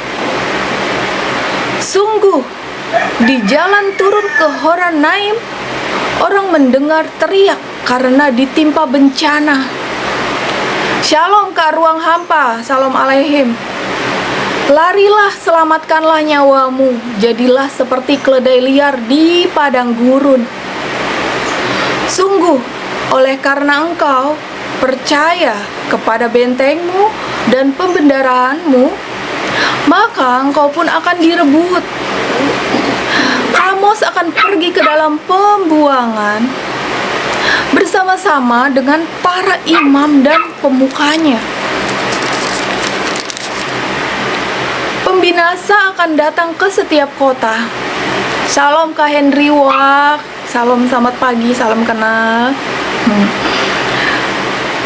Sungguh, di jalan turun ke Horonaim, orang mendengar teriak karena ditimpa bencana. Shalom Kak Ruang Hampa, salam alaihim. Larilah, selamatkanlah nyawamu, jadilah seperti keledai liar di padang gurun. Sungguh, oleh karena engkau percaya kepada bentengmu dan pembendaraanmu, maka engkau pun akan direbut. Amos akan pergi ke dalam pembuangan bersama-sama dengan para imam dan pemukanya. Pembinasa akan datang ke setiap kota. Salam Kak Henry Wak, salam selamat pagi, salam kenal.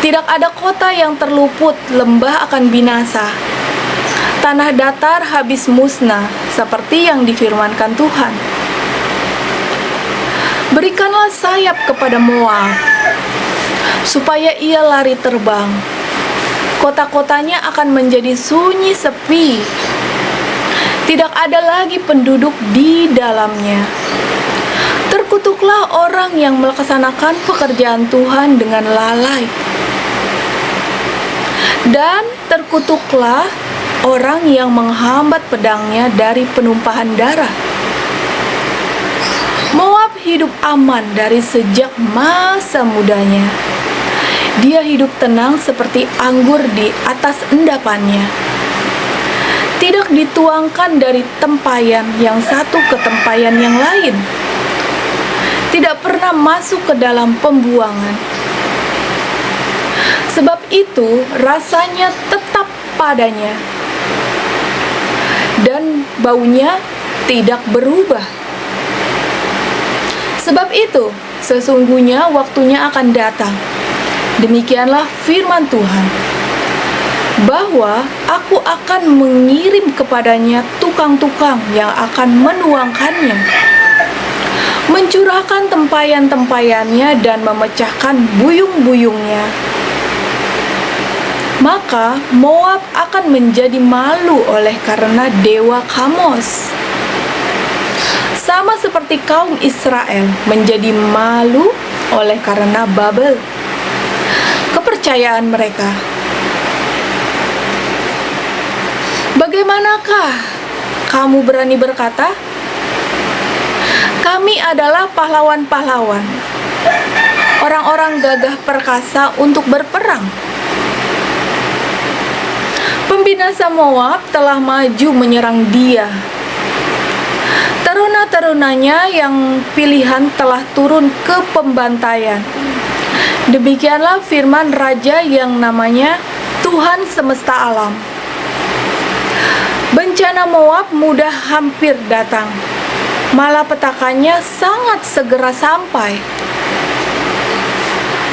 Tidak ada kota yang terluput, lembah akan binasa. Tanah datar habis musnah, seperti yang difirmankan Tuhan. Berikanlah sayap kepada Moab, supaya ia lari terbang. Kota-kotanya akan menjadi sunyi sepi. Tidak ada lagi penduduk di dalamnya. Terkutuklah orang yang melaksanakan pekerjaan Tuhan dengan lalai. Dan terkutuklah orang yang menghambat pedangnya dari penumpahan darah. Moab hidup aman dari sejak masa mudanya. Dia hidup tenang seperti anggur di atas endapannya. Tidak dituangkan dari tempayan yang satu ke tempayan yang lain. Tidak pernah masuk ke dalam pembuangan. Sebab itu rasanya tetap padanya, dan baunya tidak berubah. Sebab itu sesungguhnya waktunya akan datang, demikianlah firman Tuhan, bahwa aku akan mengirim kepadanya tukang-tukang yang akan menuangkannya, mencurahkan tempayan-tempayannya dan memecahkan buyung-buyungnya. Maka Moab akan menjadi malu oleh karena dewa Kamos, sama seperti kaum Israel menjadi malu oleh karena Babel, kepercayaan mereka. Bagaimanakah kamu berani berkata, kami adalah pahlawan-pahlawan, orang-orang gagah perkasa untuk berperang? Pembinasa Moab telah maju menyerang dia. Teruna-terunanya yang pilihan telah turun ke pembantaian. Demikianlah firman Raja yang namanya Tuhan semesta alam. Bencana Moab mudah hampir datang, malapetakannya sangat segera sampai.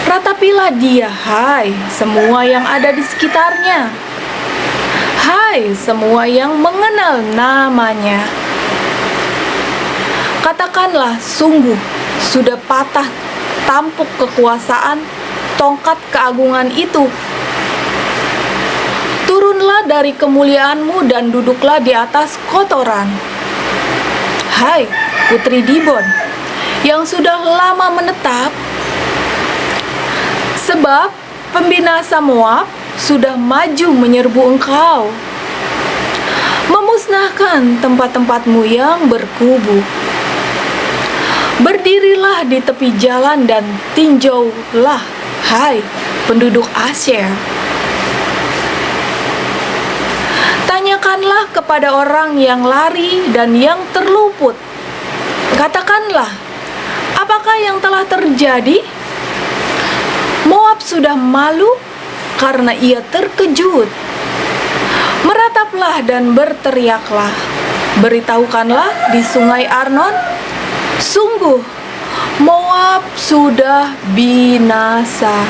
Ratapilah dia, hai semua yang ada di sekitarnya, hai semua yang mengenal namanya. Katakanlah, sungguh sudah patah tampuk kekuasaan tongkat keagungan itu. Turunlah dari kemuliaanmu dan duduklah di atas kotoran. Hai Putri Dibon, yang sudah lama menetap, sebab pembinasa Moab sudah maju menyerbu engkau, memusnahkan tempat-tempatmu yang berkubu. Berdirilah di tepi jalan dan tinjaulah, hai penduduk Asyer. Tanyakanlah kepada orang yang lari dan yang terluput. Katakanlah, apakah yang telah terjadi? Moab sudah malu karena ia terkejut. Merataplah dan berteriaklah. Beritahukanlah di sungai Arnon, sungguh Moab sudah binasa.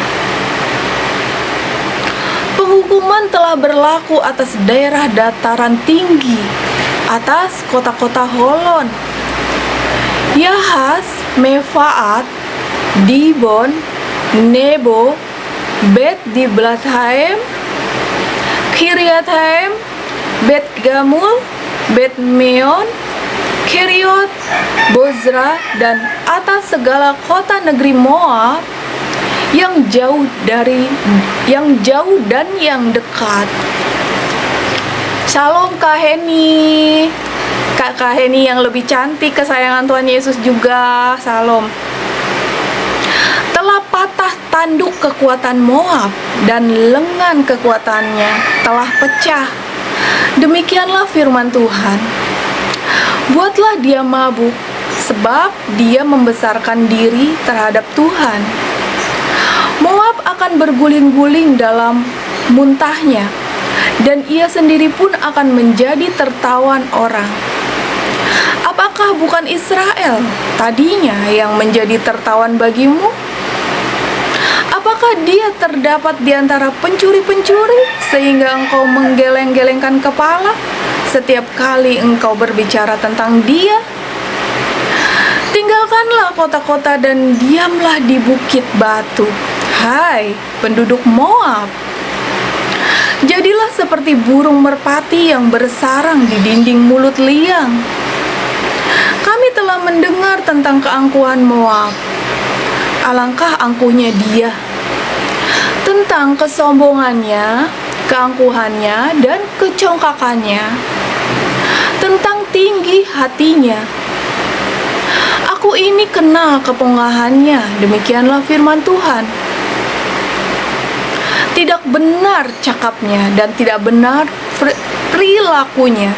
Penghukuman telah berlaku atas daerah dataran tinggi, atas kota-kota Holon, Yahas, Mefaat, Dibon, Nebo, Bet Diblathaim, Kiriathaim, Bet Gamul, Bet Meon, Keriot, Bozra, dan atas segala kota negeri Moab, yang jauh dan yang dekat. Shalom Kak Heni, Kak Heni yang lebih cantik, kesayangan Tuhan Yesus juga. Shalom. Telah patah tanduk kekuatan Moab dan lengan kekuatannya telah pecah. Demikianlah firman Tuhan. Buatlah dia mabuk, sebab dia membesarkan diri terhadap Tuhan. Moab akan berguling-guling dalam muntahnya, dan ia sendiri pun akan menjadi tertawan orang. Apakah bukan Israel tadinya yang menjadi tertawan bagimu? Apakah dia terdapat di antara pencuri-pencuri sehingga engkau menggeleng-gelengkan kepala setiap kali engkau berbicara tentang dia? Tinggalkanlah kota-kota dan diamlah di bukit batu, hai penduduk Moab. Jadilah seperti burung merpati yang bersarang di dinding mulut liang. Kami telah mendengar tentang keangkuhan Moab. Alangkah angkuhnya dia, tentang kesombongannya, keangkuhannya, dan kecongkakannya, tentang tinggi hatinya. Aku ini kenal kepongahannya, demikianlah firman Tuhan. Tidak benar cakapnya dan tidak benar perilakunya.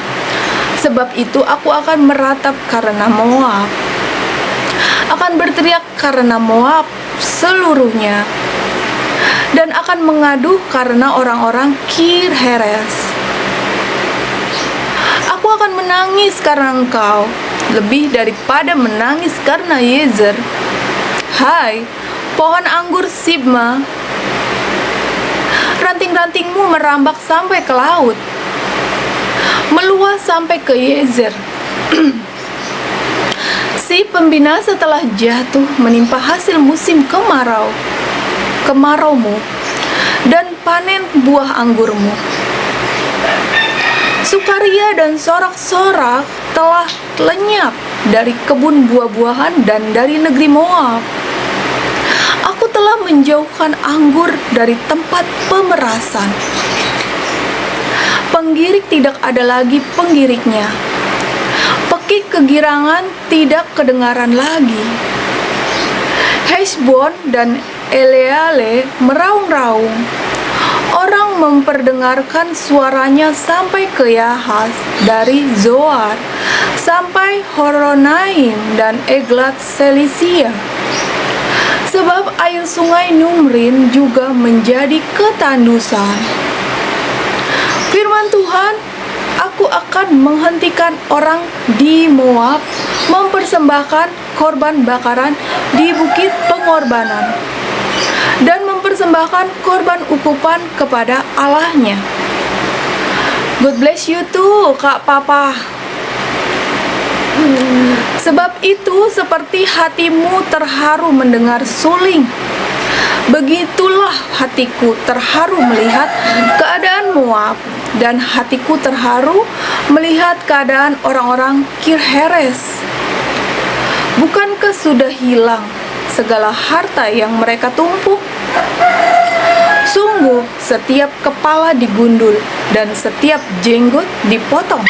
Sebab itu aku akan meratap karena Moab, akan berteriak karena Moab seluruhnya, dan akan mengaduh karena orang-orang Kir Heres. Aku akan menangis karena engkau, lebih daripada menangis karena Yezer. Hai, pohon anggur Sibma, ranting-rantingmu merambak sampai ke laut, meluas sampai ke Yezer. Si pembinasa telah jatuh menimpa hasil musim kemaraumu dan panen buah anggurmu. Sukaria dan sorak-sorak telah lenyap dari kebun buah-buahan dan dari negeri Moab. Aku telah menjauhkan anggur dari tempat pemerasan. Penggirik tidak ada lagi penggiriknya. Pekik kegirangan tidak kedengaran lagi. Hesbon dan Eleale meraung-raung. orang memperdengarkan suaranya sampai ke Yahas, dari Zoar sampai Horonaim dan Eglat Selisia. Sebab air sungai Numrin juga menjadi ketandusan. Firman Tuhan, aku akan menghentikan orang di Moab mempersembahkan korban bakaran di bukit pengorbanan dan mempersembahkan korban ukupan kepada Allahnya. God bless you too, Kak Papa. Sebab itu seperti hatimu terharu mendengar suling, begitulah hatiku terharu melihat keadaan Moab, dan hatiku terharu melihat keadaan orang-orang Kirheres. Bukankah sudah hilang segala harta yang mereka tumpuk? Sungguh setiap kepala digundul dan setiap jenggot dipotong.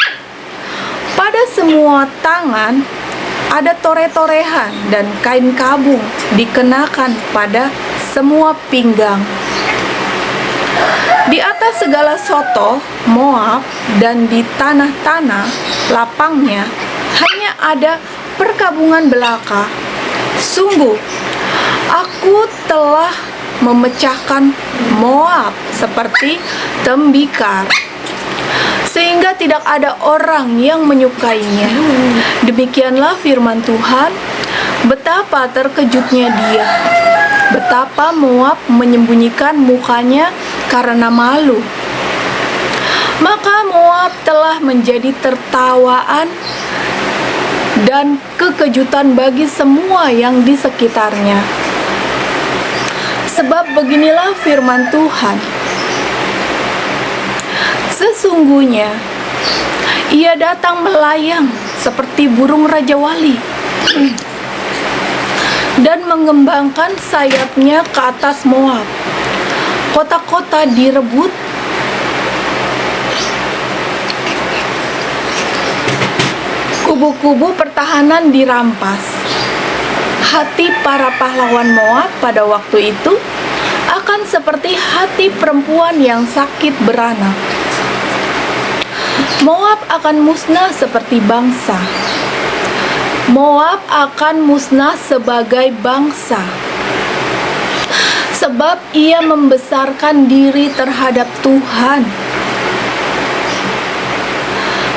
Pada semua tangan ada tore-torehan dan kain kabung dikenakan pada semua pinggang. Di atas segala soto Moab dan di tanah-tanah lapangnya hanya ada perkabungan belaka. Sungguh, aku telah memecahkan Moab seperti tembikar, sehingga tidak ada orang yang menyukainya. Demikianlah firman Tuhan. Betapa terkejutnya dia, betapa Moab menyembunyikan mukanya karena malu. Maka Moab telah menjadi tertawaan dan kekejutan bagi semua yang di sekitarnya. Sebab beginilah firman Tuhan, sesungguhnya ia datang melayang seperti burung Raja Wali dan mengembangkan sayapnya ke atas Moab. Kota-kota direbut, kubu-kubu pertahanan dirampas. Hati para pahlawan Moab pada waktu itu akan seperti hati perempuan yang sakit beranak. Moab akan musnah seperti bangsa. Moab akan musnah sebagai bangsa, sebab ia membesarkan diri terhadap Tuhan.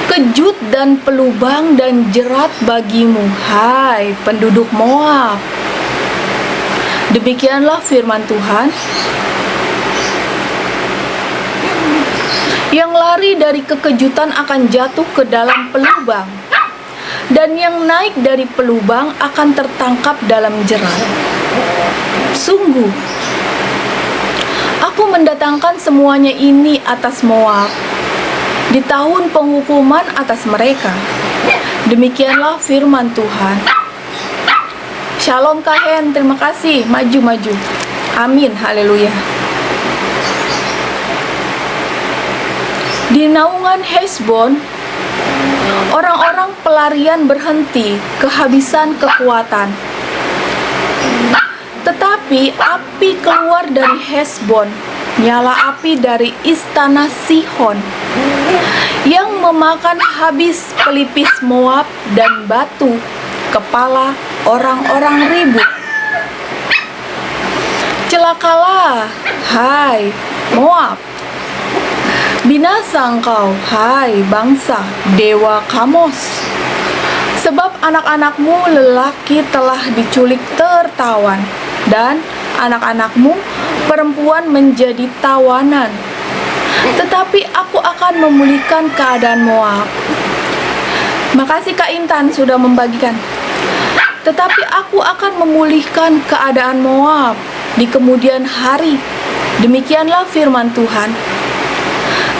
Kejut dan pelubang dan jerat bagimu, hai penduduk Moab. Demikianlah firman Tuhan. Yang lari dari kekejutan akan jatuh ke dalam pelubang, dan yang naik dari pelubang akan tertangkap dalam jerat. Sungguh, aku mendatangkan semuanya ini atas Moab di tahun penghukuman atas mereka. Demikianlah firman Tuhan. Shalom Kahen, terima kasih. Maju-maju. Amin, haleluya. Di naungan Hesbon, orang-orang pelarian berhenti, kehabisan kekuatan. Tetapi api keluar dari Hesbon, nyala api dari istana Sihon, yang memakan habis pelipis Moab dan batu kepala orang-orang ribut. Celakalah, hai Moab! Binasa engkau, hai bangsa dewa Kamos! Sebab anak-anakmu lelaki telah diculik tertawan, dan anak-anakmu perempuan menjadi tawanan. Tetapi aku akan memulihkan keadaan Moab. Makasih Kak Intan sudah membagikan. Tetapi aku akan memulihkan keadaan Moab di kemudian hari. Demikianlah firman Tuhan.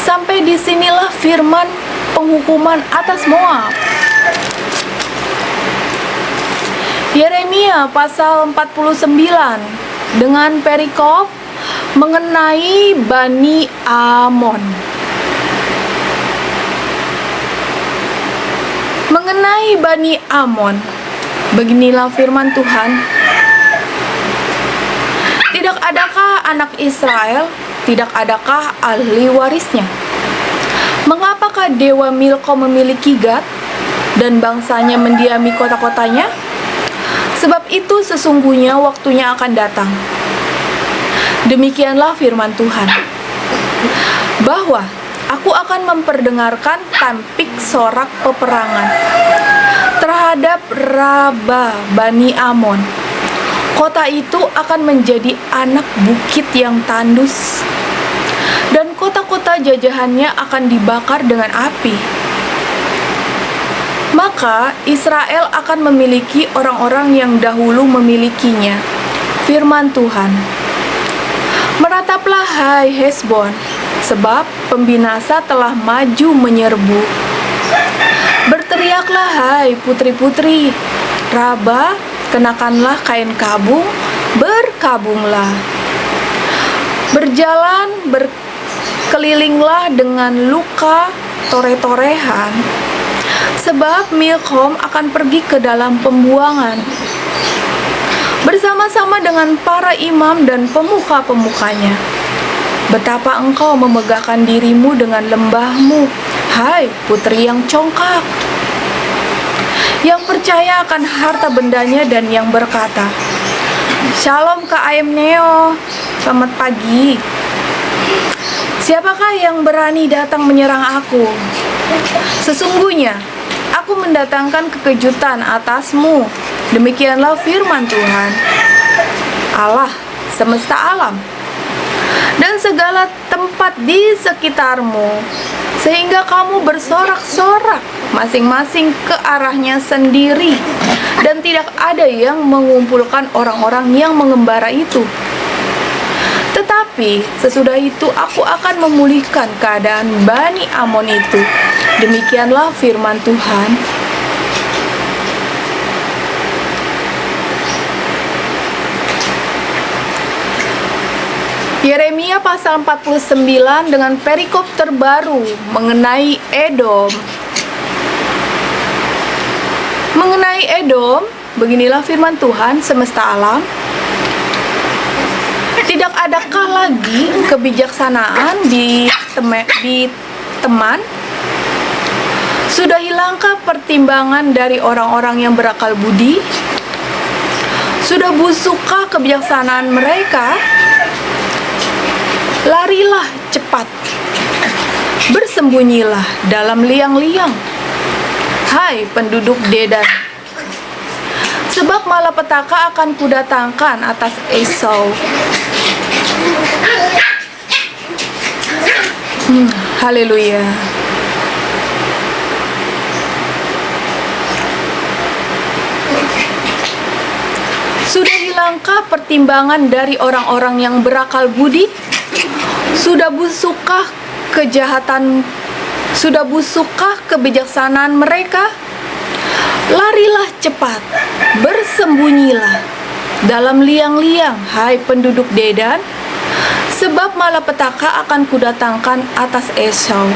Sampai disinilah firman penghukuman atas Moab. Yeremia pasal 49 dengan perikop mengenai Bani Amon. Mengenai Bani Amon, beginilah firman Tuhan. Tidak adakah anak Israel Tidak adakah ahli warisnya? Mengapakah Dewa Milkom memiliki Gad dan bangsanya mendiami kota-kotanya? Sebab itu sesungguhnya waktunya akan datang. Demikianlah firman Tuhan, bahwa aku akan memperdengarkan tampik sorak peperangan terhadap Raba Bani Amon. Kota itu akan menjadi anak bukit yang tandus, dan kota-kota jajahannya akan dibakar dengan api. Maka Israel akan memiliki orang-orang yang dahulu memilikinya. Firman Tuhan, merataplah hai Hesbon, sebab pembinasa telah maju menyerbu. Berteriaklah hai putri-putri Raba, kenakanlah kain kabung, berkabunglah. Berjalan berkelilinglah dengan luka tore-torehan, sebab Milkom akan pergi ke dalam pembuangan bersama-sama dengan para imam dan pemuka-pemukanya. Betapa engkau memegahkan dirimu dengan lembahmu, hai putri yang congkak, yang percaya akan harta bendanya dan yang berkata, Shalom Kak Ayem Neo, selamat pagi. Siapakah yang berani datang menyerang aku? Sesungguhnya aku mendatangkan kekejutan atasmu. Demikianlah firman Tuhan, Allah semesta alam, dan segala tempat di sekitarmu, sehingga kamu bersorak-sorak masing-masing ke arahnya sendiri, dan tidak ada yang mengumpulkan orang-orang yang mengembara itu. Tetapi sesudah itu aku akan memulihkan keadaan Bani Amon itu. Demikianlah firman Tuhan. Yeremia pasal 49 dengan perikop terbaru mengenai Edom. Mengenai Edom, beginilah firman Tuhan semesta alam. Tidak adakah lagi kebijaksanaan di teman? Sudah hilangkah pertimbangan dari orang-orang yang berakal budi? Sudah busukkah kebijaksanaan mereka? Larilah cepat, bersembunyilah dalam liang-liang, hai penduduk Dedan, sebab malapetaka akan kudatangkan atas Esau. Haleluya. Sudah hilangkah pertimbangan dari orang-orang yang berakal budi? Sudah busukkah kebijaksanaan mereka? Larilah cepat, bersembunyilah dalam liang-liang, hai penduduk Dedan, sebab malapetaka akan kudatangkan atas Esau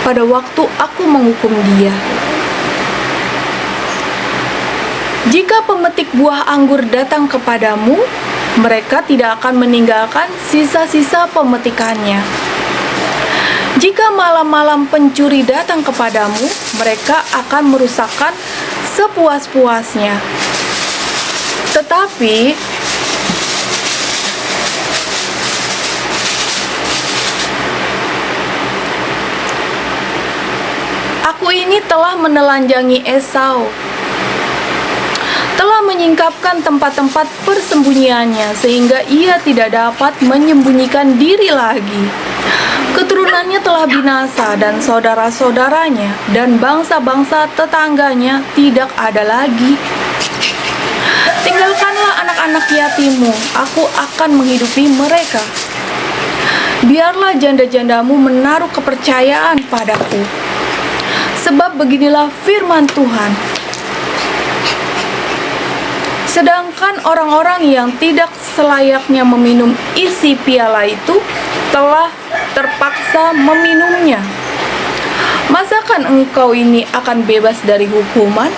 pada waktu aku menghukum dia. Jika pemetik buah anggur datang kepadamu, mereka tidak akan meninggalkan sisa-sisa pemetikannya. Jika malam-malam pencuri datang kepadamu, mereka akan merusakkan sepuas-puasnya. Tetapi aku ini telah menelanjangi Esau, telah menyingkapkan tempat-tempat persembunyiannya, sehingga ia tidak dapat menyembunyikan diri lagi. Keturunannya telah binasa, dan saudara-saudaranya dan bangsa-bangsa tetangganya tidak ada lagi. Tinggalkanlah anak-anak yatimmu, aku akan menghidupi mereka. Biarlah janda-jandamu menaruh kepercayaan padaku. Sebab beginilah firman Tuhan, sedangkan orang-orang yang tidak selayaknya meminum isi piala itu telah terpaksa meminumnya. Masakan engkau ini akan bebas dari hukuman?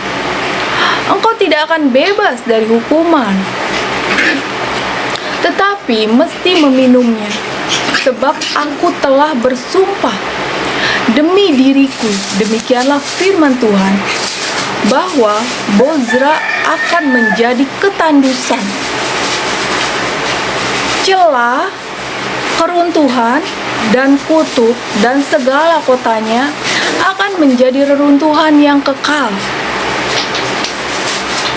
Engkau tidak akan bebas dari hukuman, tetapi mesti meminumnya. sebab aku telah bersumpah demi diriku, demikianlah firman Tuhan, bahwa Bozra akan menjadi ketandusan. Celah, keruntuhan, dan kutub, dan segala kotanya akan menjadi reruntuhan yang kekal.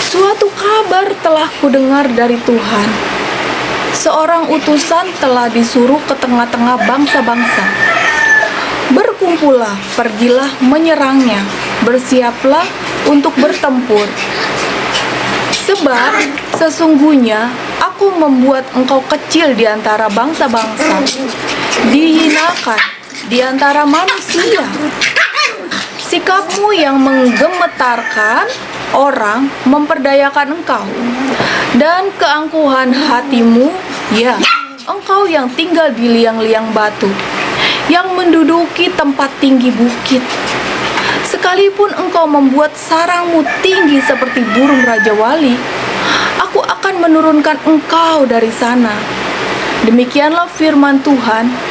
Suatu kabar telah kudengar dari Tuhan. Seorang utusan telah disuruh ke tengah-tengah bangsa-bangsa. Berkumpullah, pergilah menyerangnya, bersiaplah untuk bertempur. Sebab sesungguhnya aku membuat engkau kecil di antara bangsa-bangsa, dihinakan di antara manusia. Sikapmu yang menggemetarkan orang memperdayakan engkau, dan keangkuhan hatimu, ya, engkau yang tinggal di liang-liang batu, yang menduduki tempat tinggi bukit. Sekalipun engkau membuat sarangmu tinggi seperti burung Raja Wali, aku akan menurunkan engkau dari sana. Demikianlah firman Tuhan.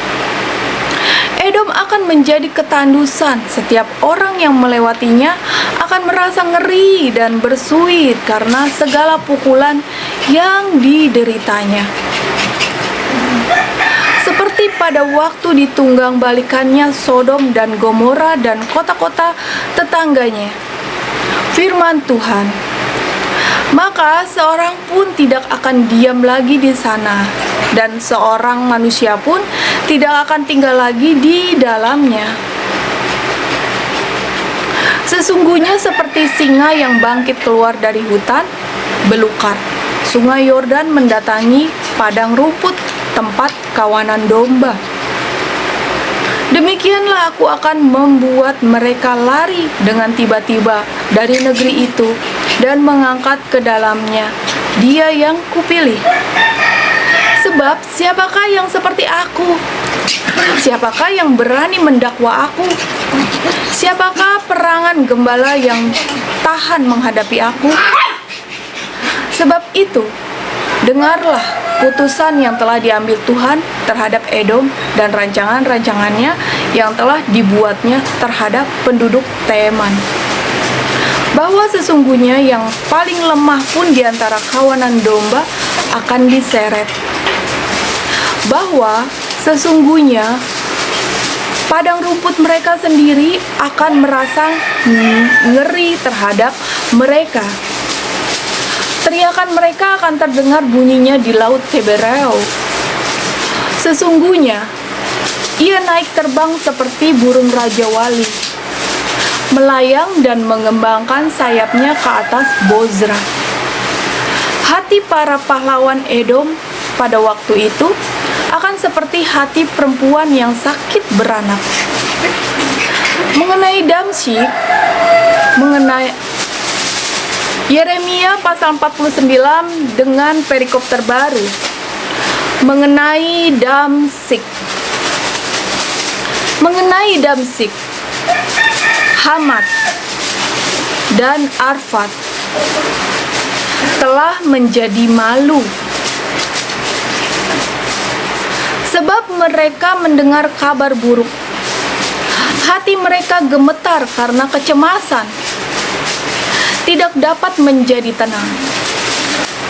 Edom akan menjadi ketandusan. Setiap orang yang melewatinya akan merasa ngeri dan bersuit karena segala pukulan yang dideritanya. Seperti pada waktu ditunggang balikannya Sodom dan Gomora dan kota-kota tetangganya. Firman Tuhan. Maka seorang pun tidak akan diam lagi di sana, dan seorang manusia pun tidak akan tinggal lagi di dalamnya. Sesungguhnya seperti singa yang bangkit keluar dari hutan belukar, sungai Yordan mendatangi padang rumput, tempat kawanan domba. Demikianlah aku akan membuat mereka lari dengan tiba-tiba dari negeri itu dan mengangkat ke dalamnya Dia yang kupilih. Sebab siapakah yang seperti aku? Siapakah yang berani mendakwa aku? Siapakah perangan gembala yang tahan menghadapi aku? Sebab itu, dengarlah putusan yang telah diambil Tuhan terhadap Edom dan rancangan-rancangannya yang telah dibuatnya terhadap penduduk Teman. Bahwa sesungguhnya yang paling lemah pun di antara kawanan domba akan diseret. Bahwa sesungguhnya padang rumput mereka sendiri akan merasa ngeri terhadap mereka. Teriakan mereka akan terdengar bunyinya di laut Hebereo. Sesungguhnya, ia naik terbang seperti burung Raja Wali, melayang dan mengembangkan sayapnya ke atas Bozra. Hati para pahlawan Edom pada waktu itu akan seperti hati perempuan yang sakit beranak. Mengenai Damsyik, mengenai Yeremia pasal 49 dengan perikop terbaru mengenai Damsyik. Mengenai Damsyik, Hamat dan Arfad telah menjadi malu, sebab mereka mendengar kabar buruk. Hati mereka gemetar karena kecemasan, tidak dapat menjadi tenang.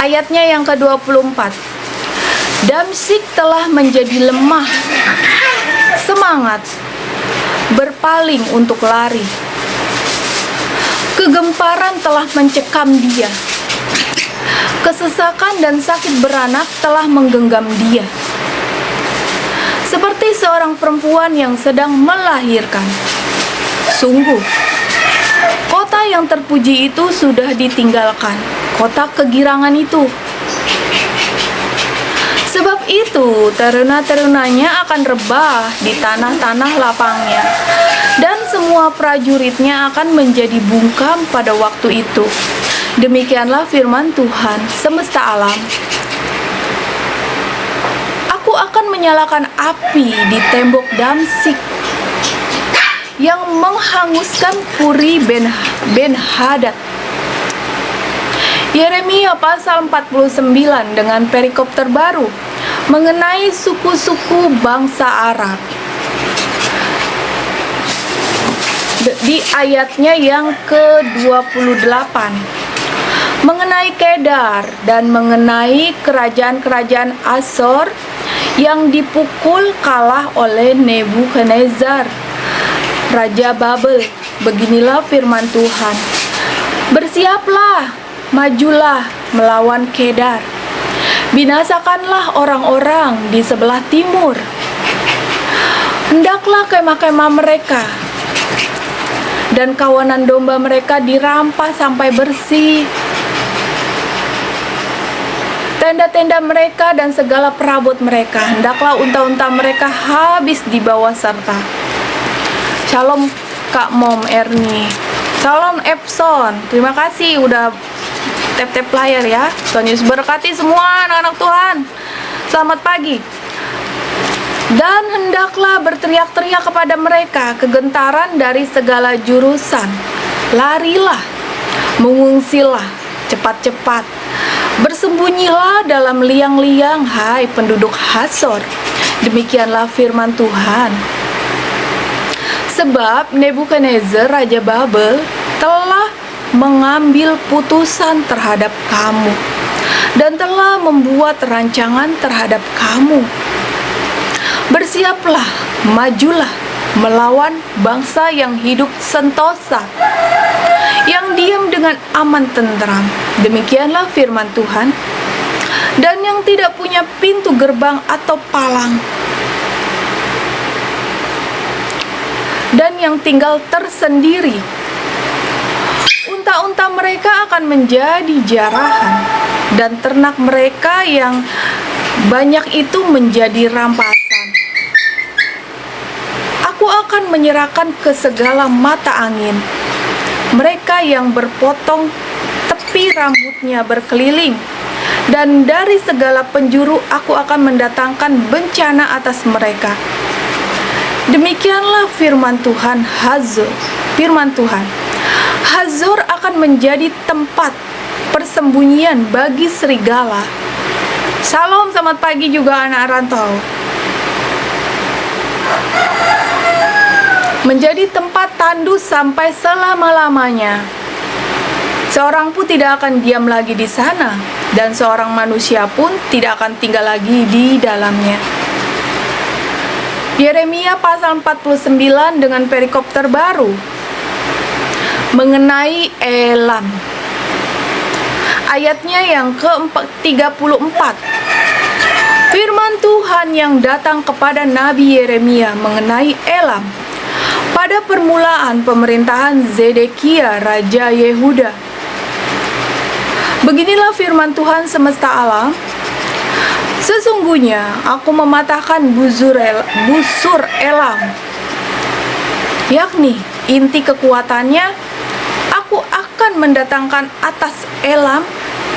Ayatnya yang ke-24. Damsyik telah menjadi lemah, semangat, berpaling untuk lari. Kegemparan telah mencekam dia. Kesesakan dan sakit beranak telah menggenggam dia. Seperti seorang perempuan yang sedang melahirkan. Sungguh, kota yang terpuji itu sudah ditinggalkan, kota kegirangan itu. Sebab itu, teruna-terunanya akan rebah di tanah-tanah lapangnya, dan semua prajuritnya akan menjadi bungkam pada waktu itu. Demikianlah firman Tuhan semesta alam. Aku akan menyalakan api di tembok Damsyik yang menghanguskan Puri Ben-Hadad, Yeremia pasal 49 dengan perikop terbaru mengenai suku-suku bangsa Arab. Di ayatnya yang ke-28 mengenai Kedar dan mengenai kerajaan-kerajaan Asor yang dipukul kalah oleh Nebukadnezar, Raja Babel. Beginilah firman Tuhan. Bersiaplah, majulah melawan Kedar. Binasakanlah orang-orang di sebelah timur. Hendaklah kemah-kemah mereka dan kawanan domba mereka dirampas sampai bersih. Tenda-tenda mereka dan segala perabot mereka, hendaklah unta-unta mereka habis dibawa serta. Shalom Kak Mom Erni. Shalom Epson. Terima kasih udah tap-tap layar ya. Tuhan Yesus berkati semua anak-anak Tuhan. Selamat pagi. Dan hendaklah berteriak-teriak kepada mereka kegentaran dari segala jurusan. Larilah, mengungsilah, cepat-cepat. Bersembunyilah dalam liang-liang, hai penduduk Hasor. Demikianlah firman Tuhan. Sebab Nebukadnezar Raja Babel telah mengambil putusan terhadap kamu dan telah membuat rancangan terhadap kamu. Bersiaplah, majulah melawan bangsa yang hidup sentosa, yang diam dengan aman tentram. Demikianlah firman Tuhan. Dan yang tidak punya pintu gerbang atau palang, dan yang tinggal tersendiri. Unta-unta mereka akan menjadi jarahan, dan ternak mereka yang banyak itu menjadi rampasan. Aku akan menyerahkan ke segala mata angin mereka yang berpotong tepi rambutnya berkeliling, dan dari segala penjuru aku akan mendatangkan bencana atas mereka. Demikianlah firman Tuhan. Firman Tuhan. Hazor akan menjadi tempat persembunyian bagi serigala. Salam, selamat pagi juga anak rantau. Menjadi tempat tandus sampai selama-lamanya. Seorang pun tidak akan diam lagi di sana, dan seorang manusia pun tidak akan tinggal lagi di dalamnya. Yeremia pasal 49 dengan perikop terbaru mengenai Elam. Ayatnya yang ke-34. Firman Tuhan yang datang kepada Nabi Yeremia mengenai Elam pada permulaan pemerintahan Zedekia Raja Yehuda. Beginilah firman Tuhan semesta alam. Sesungguhnya aku mematahkan busur Elam, yakni inti kekuatannya. Aku akan mendatangkan atas Elam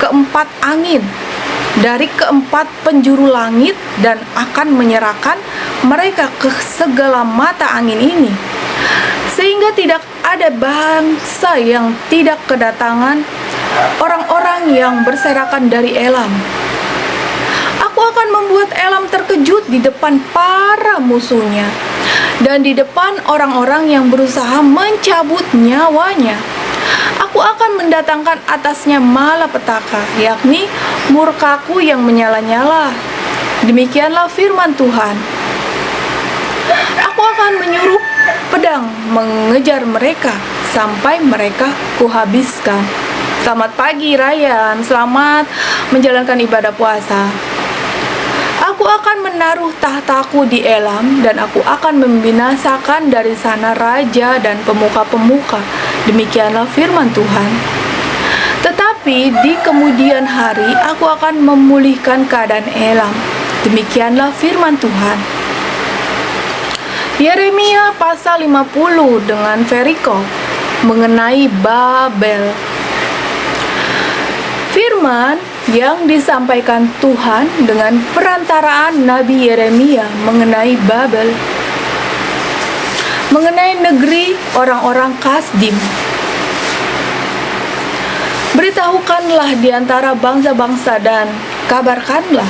keempat angin dari keempat penjuru langit, dan akan menyerahkan mereka ke segala mata angin ini, sehingga tidak ada bangsa yang tidak kedatangan orang-orang yang berserakan dari Elam. Aku akan membuat Elam terkejut di depan para musuhnya, dan di depan orang-orang yang berusaha mencabut nyawanya. Aku akan mendatangkan atasnya malapetaka, yakni murkaku yang menyala-nyala. Demikianlah firman Tuhan. Aku akan menyuruh pedang mengejar mereka sampai mereka kuhabiskan. Selamat pagi Ryan, selamat menjalankan ibadah puasa. Aku akan menaruh tahtaku di Elam, dan aku akan membinasakan dari sana raja dan pemuka-pemuka. Demikianlah firman Tuhan. Tetapi di kemudian hari aku akan memulihkan keadaan Elam. Demikianlah firman Tuhan. Yeremia pasal 50 dengan perikop mengenai Babel. Firman yang disampaikan Tuhan dengan perantaraan Nabi Yeremia mengenai Babel, mengenai negeri orang-orang Kasdim. Beritahukanlah di antara bangsa-bangsa dan kabarkanlah.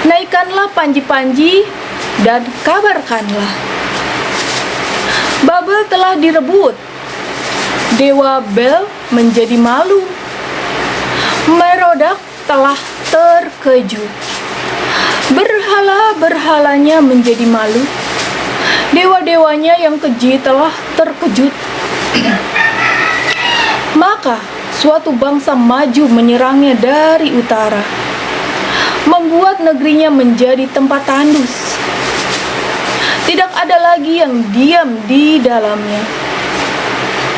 Naikkanlah panji-panji dan kabarkanlah. Babel telah direbut. Dewa Bel menjadi malu. Merodak telah terkejut. Berhala-berhalanya menjadi malu. Dewa-dewanya yang keji telah terkejut. Maka suatu bangsa maju menyerangnya dari utara, membuat negerinya menjadi tempat tandus. Tidak ada lagi yang diam di dalamnya.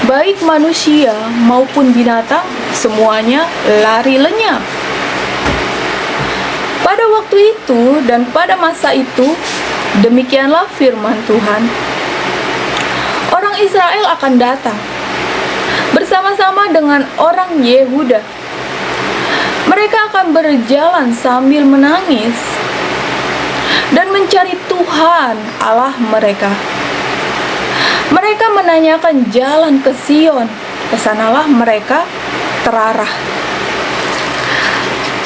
Baik manusia maupun binatang, semuanya lari lenyap. Pada waktu itu dan pada masa itu, demikianlah firman Tuhan. Orang Israel akan datang bersama-sama dengan orang Yehuda. Mereka akan berjalan sambil menangis dan mencari Tuhan Allah mereka. Mereka menanyakan jalan ke Sion, kesanalah mereka terarah.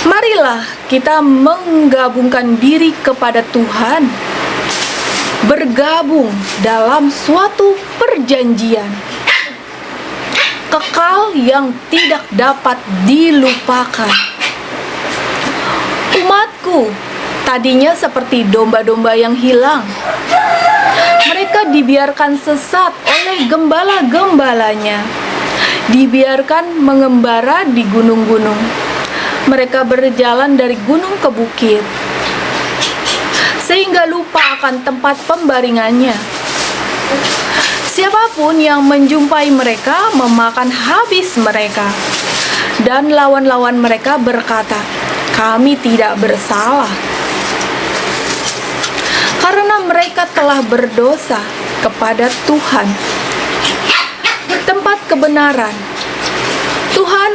Marilah kita menggabungkan diri kepada Tuhan, bergabung dalam suatu perjanjian kekal yang tidak dapat dilupakan. Umatku tadinya seperti domba-domba yang hilang. Mereka dibiarkan sesat oleh gembala-gembalanya, dibiarkan mengembara di gunung-gunung. Mereka berjalan dari gunung ke bukit, sehingga lupa akan tempat pembaringannya. Siapapun yang menjumpai mereka memakan habis mereka, dan lawan-lawan mereka berkata, "Kami tidak bersalah." Karena mereka telah berdosa kepada Tuhan, tempat kebenaran, Tuhan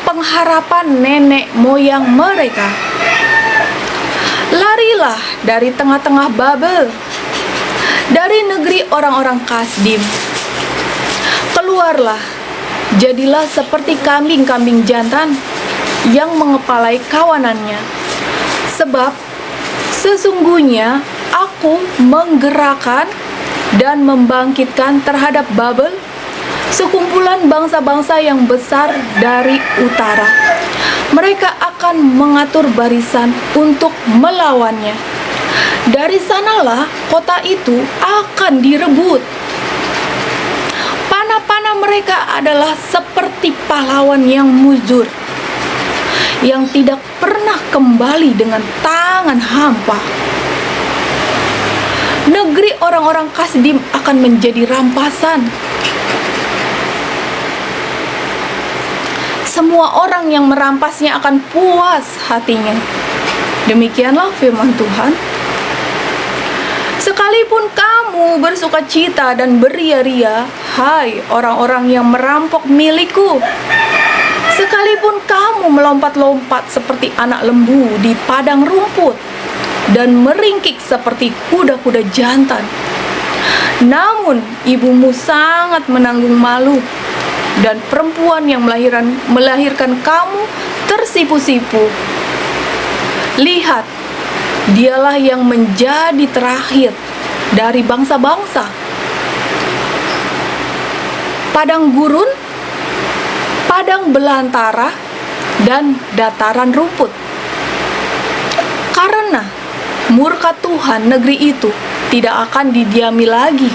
pengharapan nenek moyang mereka. Larilah dari tengah-tengah Babel, dari negeri orang-orang Kasdim. Keluarlah, jadilah seperti kambing-kambing jantan yang mengepalai kawanannya. Sebab sesungguhnya aku menggerakkan dan membangkitkan terhadap Babel sekumpulan bangsa-bangsa yang besar dari utara. Mereka akan mengatur barisan untuk melawannya. Dari sanalah kota itu akan direbut. Panah-panah mereka adalah seperti pahlawan yang muzur, yang tidak pernah kembali dengan tangan hampa. Negeri orang-orang Kasdim akan menjadi rampasan. Semua orang yang merampasnya akan puas hatinya. Demikianlah firman Tuhan. Sekalipun kamu bersukacita dan beria-ria, hai orang-orang yang merampok milikku, sekalipun kamu melompat-lompat seperti anak lembu di padang rumput dan meringkik seperti kuda-kuda jantan, namun ibumu sangat menanggung malu, dan perempuan yang melahirkan kamu tersipu-sipu. Lihat, dialah yang menjadi terakhir dari bangsa-bangsa. Padang gurun, padang belantara, dan dataran rumput. Karena murka Tuhan negeri itu tidak akan didiami lagi.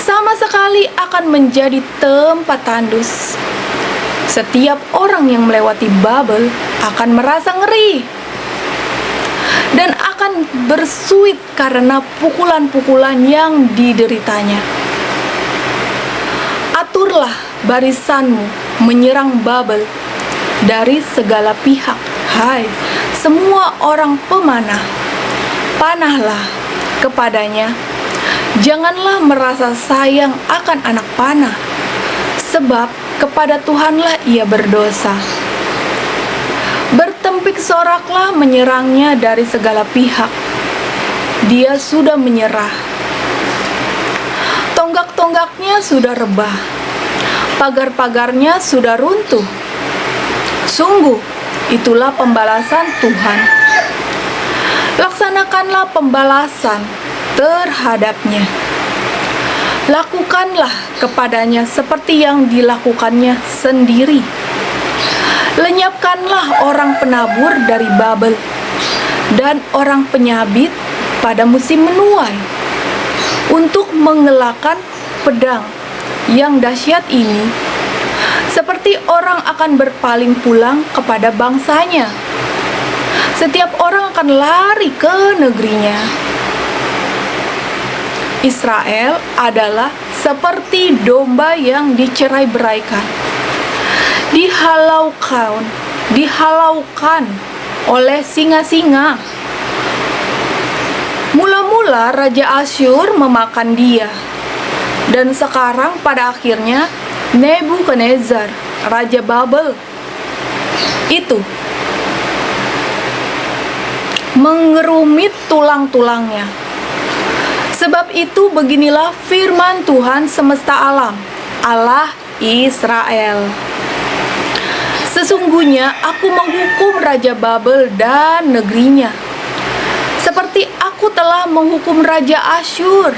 Sama sekali akan menjadi tempat tandus. Setiap orang yang melewati Babel akan merasa ngeri dan akan bersuit karena pukulan-pukulan yang dideritanya. Aturlah barisanmu menyerang Babel dari segala pihak, hai semua orang pemanah. Panahlah kepadanya. Janganlah merasa sayang akan anak panah, sebab kepada Tuhanlah ia berdosa. Bertempik soraklah menyerangnya dari segala pihak. Dia sudah menyerah. Tonggak-tonggaknya sudah rebah. Pagar-pagarnya sudah runtuh. Sungguh, itulah pembalasan Tuhan. Laksanakanlah pembalasan terhadapnya. Lakukanlah kepadanya seperti yang dilakukannya sendiri. Lenyapkanlah orang penabur dari Babel dan orang penyabit pada musim menuai untuk mengelakkan pedang yang dahsyat ini, seperti orang akan berpaling pulang kepada bangsanya. Setiap orang akan lari ke negerinya. Israel adalah seperti domba yang dicerai-beraikan, dihalaukan oleh singa-singa. Mula-mula Raja Asyur memakan dia, dan sekarang pada akhirnya Nebukadnezar, Raja Babel, itu mengerumit tulang-tulangnya. Sebab itu beginilah firman Tuhan semesta alam, Allah Israel. Sesungguhnya aku menghukum Raja Babel dan negerinya, seperti aku telah menghukum Raja Asyur.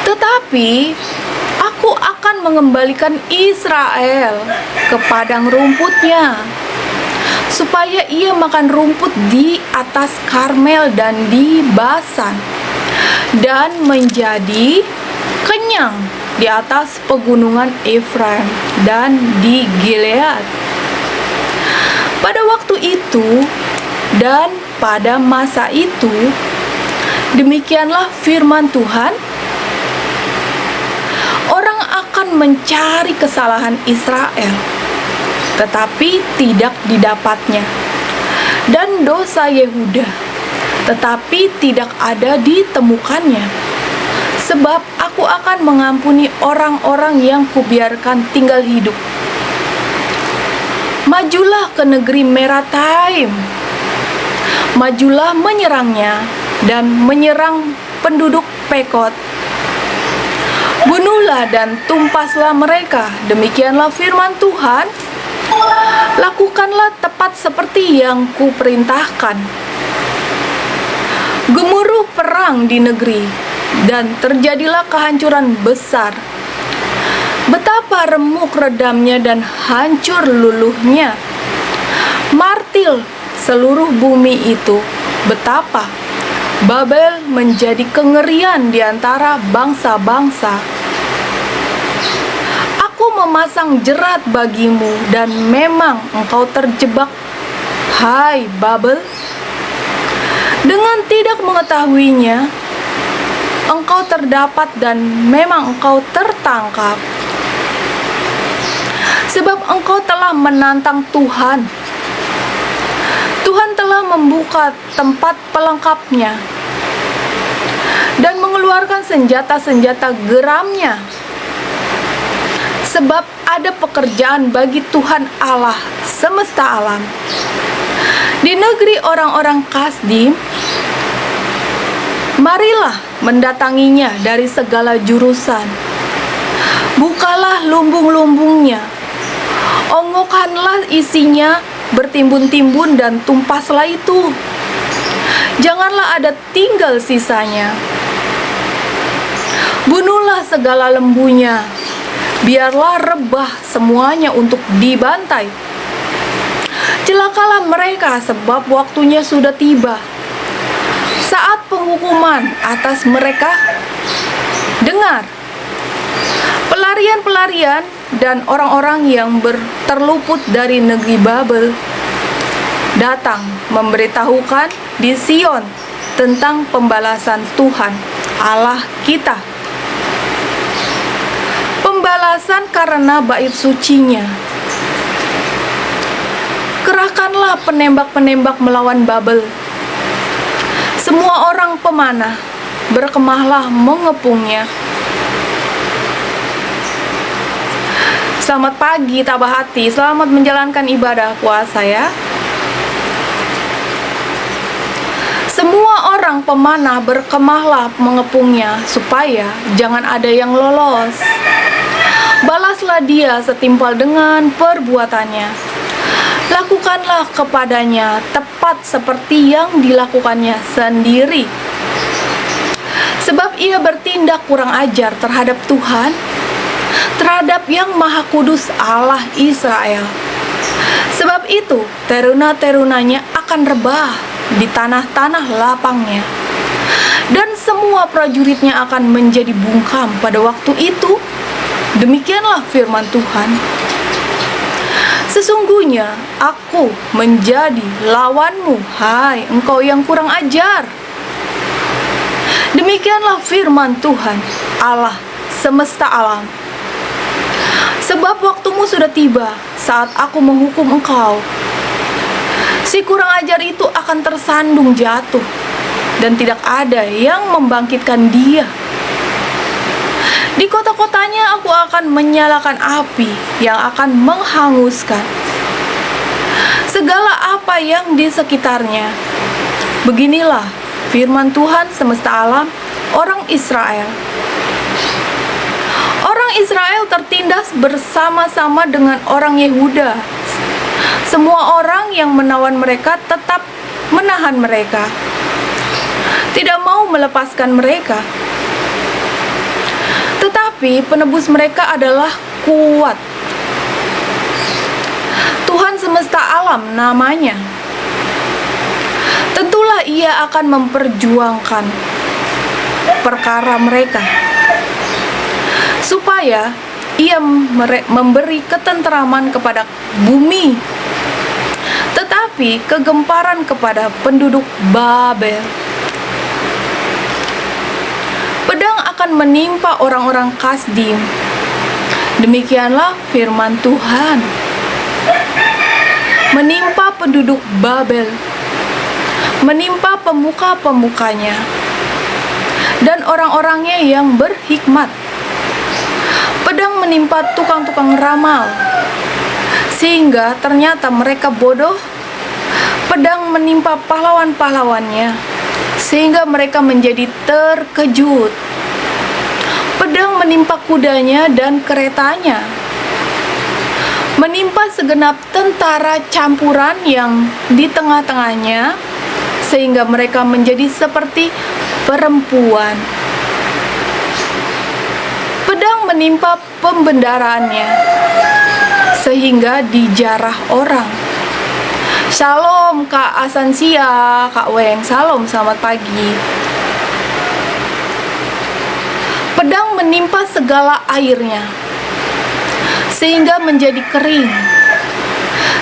Tetapi aku akan mengembalikan Israel ke padang rumputnya, supaya ia makan rumput di atas Karmel dan di Basan, dan menjadi kenyang di atas pegunungan Efraim dan di Gilead. Pada waktu itu dan pada masa itu, demikianlah firman Tuhan, orang akan mencari kesalahan Israel, tetapi tidak didapatnya, dan dosa Yehuda, tetapi tidak ada ditemukannya. Sebab aku akan mengampuni orang-orang yang kubiarkan tinggal hidup. Majulah ke negeri Merataim, majulah menyerangnya, dan menyerang penduduk Pekod. Bunuhlah dan tumpaslah mereka. Demikianlah firman Tuhan. Lakukanlah tepat seperti yang kuperintahkan. Gemuruh perang di negeri, dan terjadilah kehancuran besar. Betapa remuk redamnya dan hancur luluhnya. Martil seluruh bumi itu. Betapa Babel menjadi kengerian di antara bangsa-bangsa. Aku memasang jerat bagimu, dan memang engkau terjebak, hai Babel. Dengan tidak mengetahuinya, engkau terdapat dan memang engkau tertangkap. Sebab engkau telah menantang Tuhan. Tuhan telah membuka tempat pelengkapnya dan mengeluarkan senjata-senjata geramnya. Sebab ada pekerjaan bagi Tuhan Allah semesta alam. Di negeri orang-orang Kasdim, marilah mendatanginya dari segala jurusan. Bukalah lumbung-lumbungnya, ongokkanlah isinya, bertimbun-timbun dan tumpaslah itu. Janganlah ada tinggal sisanya. Bunuhlah segala lembunya, biarlah rebah semuanya untuk dibantai. Celakalah mereka, sebab waktunya sudah tiba. Saat penghukuman atas mereka, dengar. Pelarian-pelarian dan orang-orang yang terluput dari negeri Babel datang memberitahukan di Sion tentang pembalasan Tuhan Allah kita. Pembalasan karena bait sucinya. Kerahkanlah penembak-penembak melawan Babel. Semua orang pemanah berkemahlah mengepungnya. Selamat pagi tabah hati, selamat menjalankan ibadah puasa ya. Semua orang pemanah berkemahlah mengepungnya, supaya jangan ada yang lolos. Balaslah dia setimpal dengan perbuatannya. Lakukanlah kepadanya tepat seperti yang dilakukannya sendiri. Sebab ia bertindak kurang ajar terhadap Tuhan, terhadap Yang Maha Kudus Allah Israel. Sebab itu teruna-terunanya akan rebah di tanah-tanah lapangnya, dan semua prajuritnya akan menjadi bungkam pada waktu itu. Demikianlah firman Tuhan. Sesungguhnya aku menjadi lawanmu, hai engkau yang kurang ajar. Demikianlah firman Tuhan, Allah semesta alam. Sebab waktumu sudah tiba saat aku menghukum engkau. Si kurang ajar itu akan tersandung jatuh, dan tidak ada yang membangkitkan dia. Di kota-kotanya aku akan menyalakan api yang akan menghanguskan segala apa yang di sekitarnya. Beginilah firman Tuhan semesta alam, orang Israel. Orang Israel tertindas bersama-sama dengan orang Yehuda. Semua orang yang menawan mereka tetap menahan mereka, tidak mau melepaskan mereka. Tetapi penebus mereka adalah kuat. Tuhan semesta alam namanya. Tentulah ia akan memperjuangkan perkara mereka, supaya ia memberi ketenteraman kepada bumi, tetapi kegemparan kepada penduduk Babel. Pedang akan menimpa orang-orang Kasdim. Demikianlah firman Tuhan. Menimpa penduduk Babel, menimpa pemuka-pemukanya, dan orang-orangnya yang berhikmat. Pedang menimpa tukang-tukang ramal, sehingga ternyata mereka bodoh. Pedang menimpa pahlawan-pahlawannya, sehingga mereka menjadi terkejut. Pedang menimpa kudanya dan keretanya, menimpa segenap tentara campuran yang di tengah-tengahnya, sehingga mereka menjadi seperti perempuan. Pedang menimpa pembendaraannya, sehingga dijarah orang. Shalom Kak Asansia, Kak Weng, salam selamat pagi. Pedang menimpa segala airnya, sehingga menjadi kering.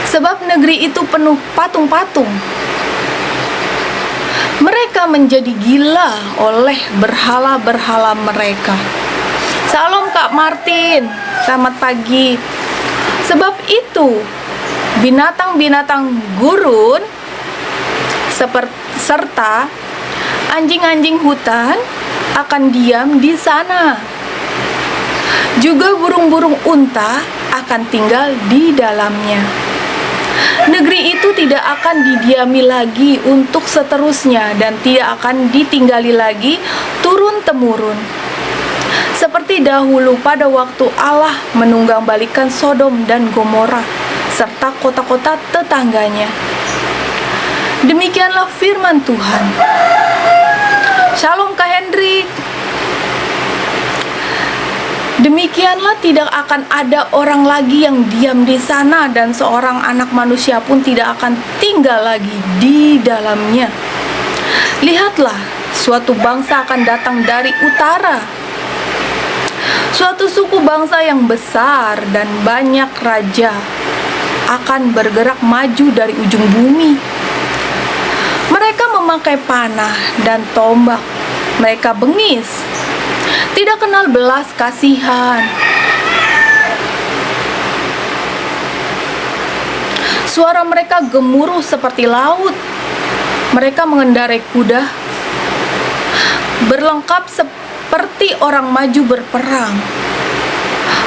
Sebab negeri itu penuh patung-patung. Mereka menjadi gila oleh berhala-berhala mereka. Salam Kak Martin, selamat pagi. Sebab itu binatang-binatang gurun serta anjing-anjing hutan akan diam di sana. Juga burung-burung unta akan tinggal di dalamnya. Negeri itu tidak akan didiami lagi untuk seterusnya, dan tidak akan ditinggali lagi turun-temurun, seperti dahulu pada waktu Allah menunggang-balikan Sodom dan Gomora serta kota-kota tetangganya. Demikianlah firman Tuhan. Shalom Kak Hendrik. Demikianlah tidak akan ada orang lagi yang diam di sana, dan seorang anak manusia pun tidak akan tinggal lagi di dalamnya. Lihatlah, suatu bangsa akan datang dari utara, suatu suku bangsa yang besar dan banyak raja akan bergerak maju dari ujung bumi. Mereka memakai panah dan tombak. Mereka bengis, tidak kenal belas kasihan. Suara mereka gemuruh seperti laut. Mereka mengendarai kuda, berlengkap seperti orang maju berperang.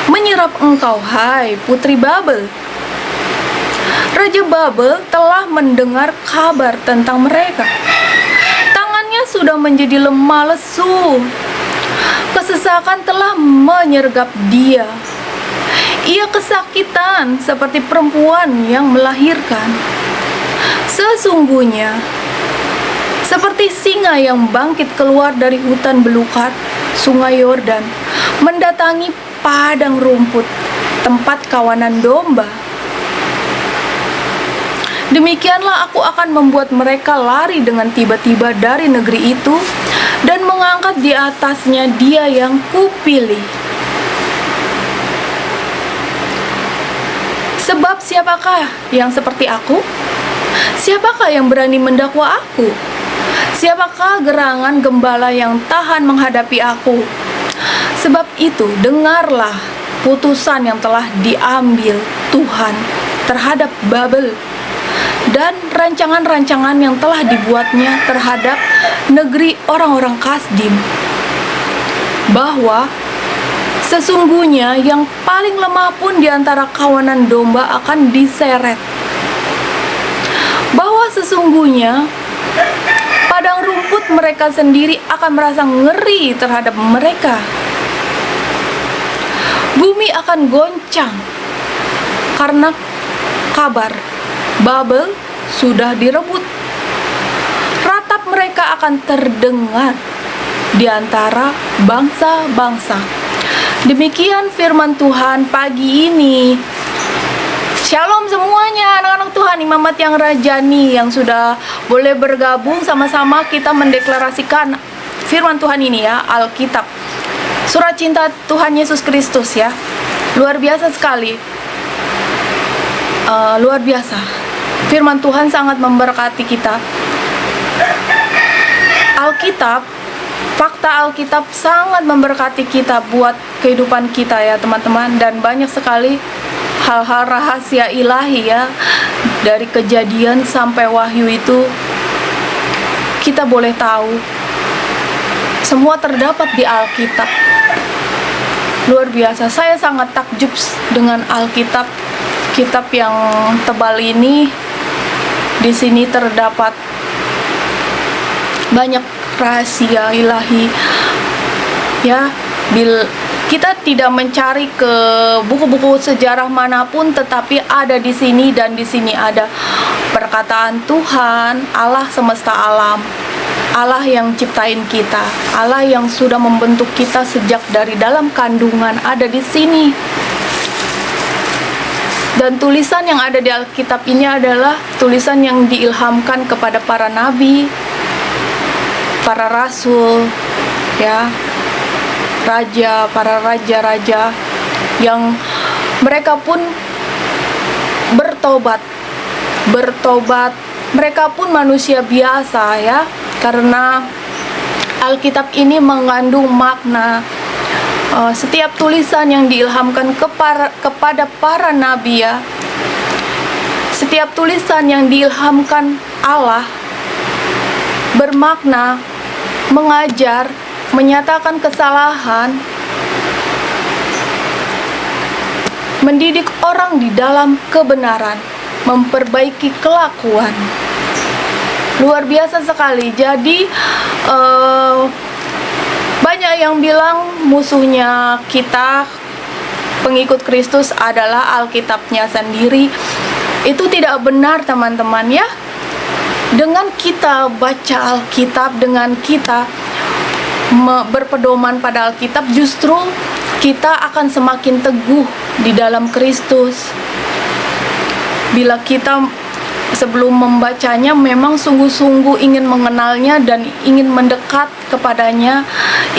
Menyerap engkau, hai putri Babel. Raja Babel telah mendengar kabar tentang mereka. Tangannya sudah menjadi lemah lesu. Kesesakan telah menyergap dia. Ia kesakitan seperti perempuan yang melahirkan. Sesungguhnya, seperti singa yang bangkit keluar dari hutan belukar, sungai Yordan, mendatangi padang rumput, tempat kawanan domba. Demikianlah aku akan membuat mereka lari dengan tiba-tiba dari negeri itu dan mengangkat di atasnya Dia yang kupilih. Sebab siapakah yang seperti aku? Siapakah yang berani mendakwa aku? Siapakah gerangan gembala yang tahan menghadapi aku? Sebab itu, dengarlah putusan yang telah diambil Tuhan terhadap Babel, dan rancangan-rancangan yang telah dibuatnya terhadap negeri orang-orang Kasdim, bahwa sesungguhnya yang paling lemah pun di antara kawanan domba akan diseret, bahwa sesungguhnya padang rumput mereka sendiri akan merasa ngeri terhadap mereka. Bumi akan goncang karena kabar Babel sudah direbut. Ratap mereka akan terdengar di antara bangsa-bangsa. Demikian firman Tuhan pagi ini. Shalom semuanya anak-anak Tuhan, imamat yang rajani yang sudah boleh bergabung sama-sama kita mendeklarasikan firman Tuhan ini ya, Alkitab. Surat cinta Tuhan Yesus Kristus ya. Luar biasa sekali. Luar biasa. Firman Tuhan sangat memberkati kita. Alkitab, fakta Alkitab sangat memberkati kita buat kehidupan kita ya teman-teman. Dan banyak sekali hal-hal rahasia ilahi ya, dari Kejadian sampai Wahyu itu kita boleh tahu. Semua terdapat di Alkitab. Luar biasa, saya sangat takjub dengan Alkitab. Kitab yang tebal ini, di sini terdapat banyak rahasia ilahi ya. Kita tidak mencari ke buku-buku sejarah manapun, tetapi ada di sini, dan di sini ada perkataan Tuhan, Allah semesta alam, Allah yang ciptain kita, Allah yang sudah membentuk kita sejak dari dalam kandungan, ada di sini. Dan tulisan yang ada di Alkitab ini adalah tulisan yang diilhamkan kepada para nabi, para rasul, ya, para raja-raja yang mereka pun bertobat. Mereka pun manusia biasa ya, karena Alkitab ini mengandung makna. Setiap tulisan yang diilhamkan kepada para nabi ya, setiap tulisan yang diilhamkan Allah bermakna mengajar, menyatakan kesalahan, mendidik orang di dalam kebenaran, memperbaiki kelakuan. Luar biasa sekali. Jadi banyak yang bilang musuhnya kita pengikut Kristus adalah Alkitabnya sendiri. Itu tidak benar teman-teman ya. Dengan kita baca Alkitab, dengan kita berpedoman pada Alkitab, justru kita akan semakin teguh di dalam Kristus. Bila kita sebelum membacanya memang sungguh-sungguh ingin mengenalnya dan ingin mendekat kepadanya,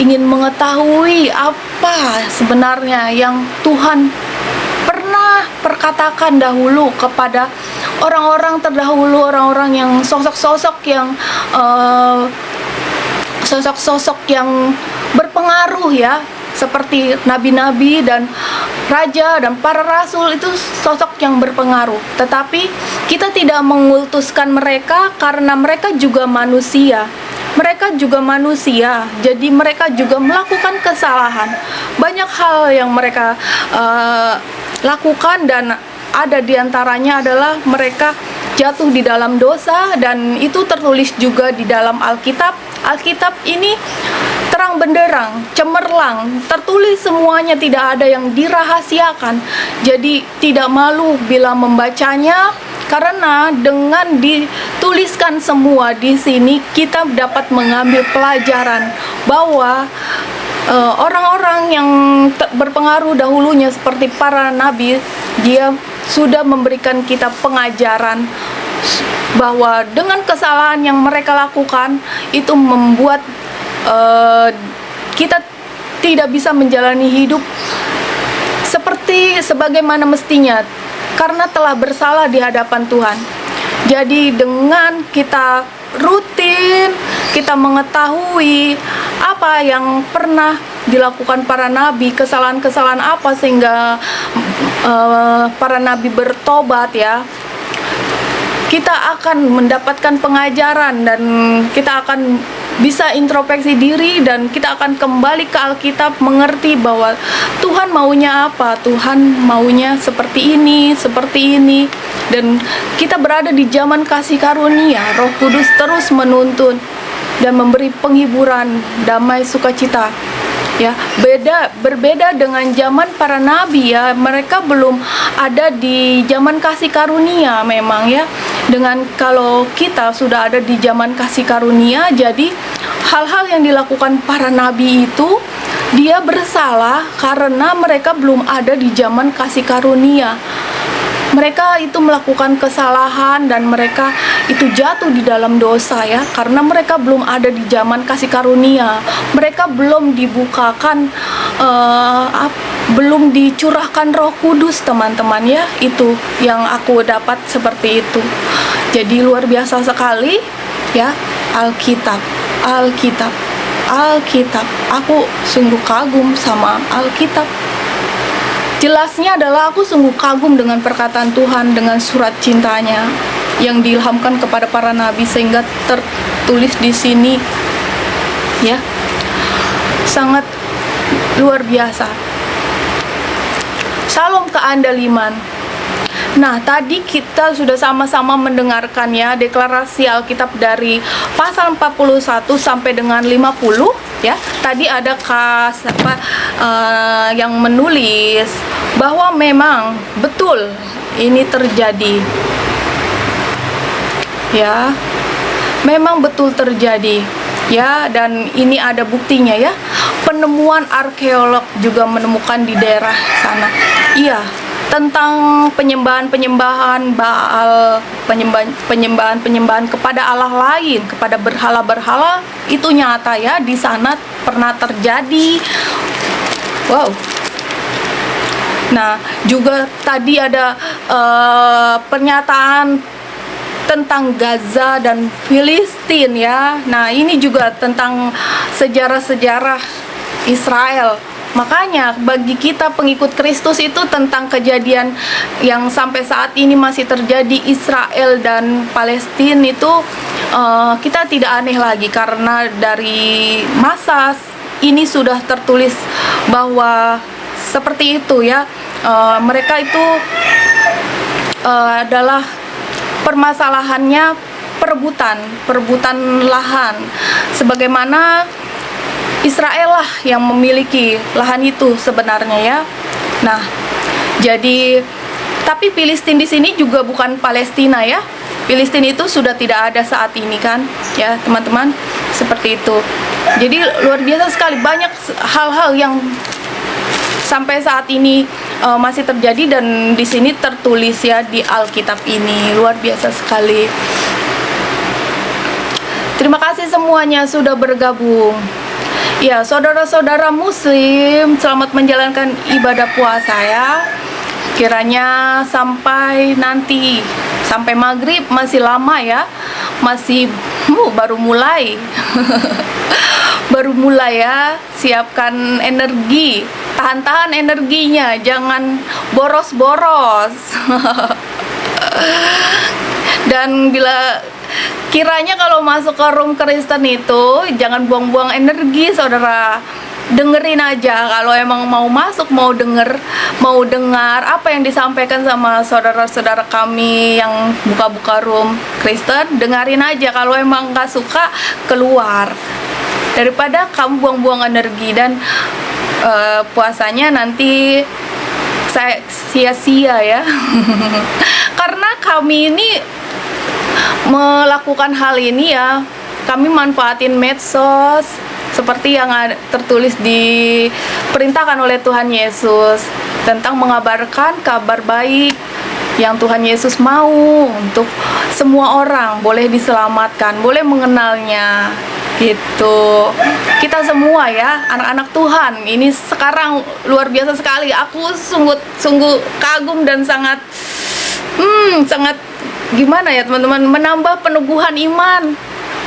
ingin mengetahui apa sebenarnya yang Tuhan pernah perkatakan dahulu kepada orang-orang terdahulu, orang-orang yang sosok-sosok yang berpengaruh ya, seperti nabi-nabi dan raja dan para rasul, itu sosok yang berpengaruh. Tetapi kita tidak mengultuskan mereka karena mereka juga manusia. Mereka juga manusia, jadi mereka juga melakukan kesalahan. Banyak hal yang mereka lakukan, dan ada diantaranya adalah mereka jatuh di dalam dosa, dan itu tertulis juga di dalam Alkitab. Alkitab ini terang benderang, cemerlang, tertulis semuanya, tidak ada yang dirahasiakan. Jadi tidak malu bila membacanya, karena dengan dituliskan semua di sini kita dapat mengambil pelajaran bahwa orang-orang yang berpengaruh dahulunya seperti para nabi, dia sudah memberikan kita pengajaran bahwa dengan kesalahan yang mereka lakukan itu membuat kita tidak bisa menjalani hidup sebagaimana mestinya karena telah bersalah di hadapan Tuhan. Jadi dengan kita rutin kita mengetahui apa yang pernah dilakukan para nabi, kesalahan-kesalahan apa sehingga para nabi bertobat ya, kita akan mendapatkan pengajaran dan kita akan bisa introspeksi diri dan kita akan kembali ke Alkitab, mengerti bahwa Tuhan maunya apa, Tuhan maunya seperti ini, dan kita berada di zaman kasih karunia. Roh Kudus terus menuntun dan memberi penghiburan, damai, sukacita. Ya, berbeda dengan zaman para nabi ya, mereka belum ada di zaman kasih karunia memang ya. Dengan kalau kita sudah ada di zaman kasih karunia, jadi hal-hal yang dilakukan para nabi itu dia bersalah karena mereka belum ada di zaman kasih karunia. Mereka itu melakukan kesalahan dan mereka itu jatuh di dalam dosa ya, karena mereka belum ada di zaman kasih karunia. Mereka belum dibukakan, belum dicurahkan Roh Kudus, teman-teman ya. Itu yang aku dapat seperti itu. Jadi luar biasa sekali ya, Alkitab. Aku sungguh kagum sama Alkitab. Jelasnya adalah aku sungguh kagum dengan perkataan Tuhan, dengan surat cintanya yang diilhamkan kepada para nabi sehingga tertulis di sini ya. Sangat luar biasa. Salam keandaliman. Nah, tadi kita sudah sama-sama mendengarkan ya deklarasi Alkitab dari pasal 41 sampai dengan 50 ya. Tadi ada yang menulis bahwa memang betul ini terjadi. Ya. Memang betul terjadi. Ya, dan ini ada buktinya ya. Penemuan arkeolog juga menemukan di daerah sana. Iya, tentang penyembahan Baal, penyembahan kepada Allah lain, kepada berhala-berhala, itu nyata ya, di sana pernah terjadi. Wow. Nah, juga tadi ada pernyataan tentang Gaza dan Filistin ya. Nah, ini juga tentang sejarah-sejarah Israel. Makanya bagi kita pengikut Kristus itu tentang kejadian yang sampai saat ini masih terjadi Israel dan Palestina itu kita tidak aneh lagi, karena dari masa ini sudah tertulis bahwa seperti itu ya. Mereka itu adalah permasalahannya perebutan lahan, sebagaimana Israel lah yang memiliki lahan itu sebenarnya ya. Nah, jadi tapi Filistin di sini juga bukan Palestina ya. Filistin itu sudah tidak ada saat ini kan, ya teman-teman, seperti itu. Jadi luar biasa sekali, banyak hal-hal yang sampai saat ini masih terjadi dan di sini tertulis ya di Alkitab ini. Luar biasa sekali. Terima kasih semuanya sudah bergabung. Ya, saudara-saudara muslim, selamat menjalankan ibadah puasa ya. Kiranya sampai nanti, sampai maghrib masih lama ya. Masih baru mulai. Baru mulai ya. Siapkan energi, tahan-tahan energinya, jangan boros-boros. Dan bila kiranya kalau masuk ke room Kristen itu jangan buang-buang energi, saudara. Dengerin aja, kalau emang mau masuk, mau dengar apa yang disampaikan sama saudara-saudara kami yang buka-buka room Kristen, dengerin aja. Kalau emang nggak suka, keluar. daripada kamu buang-buang energi dan puasanya nanti saya sia-sia ya. Karena kami ini melakukan hal ini ya, kami manfaatin medsos seperti yang tertulis diperintahkan oleh Tuhan Yesus tentang mengabarkan kabar baik yang Tuhan Yesus mau untuk semua orang boleh diselamatkan, boleh mengenalnya gitu. Kita semua ya, anak-anak Tuhan ini sekarang luar biasa sekali. Aku sungguh kagum dan sangat gimana ya teman-teman, menambah peneguhan iman.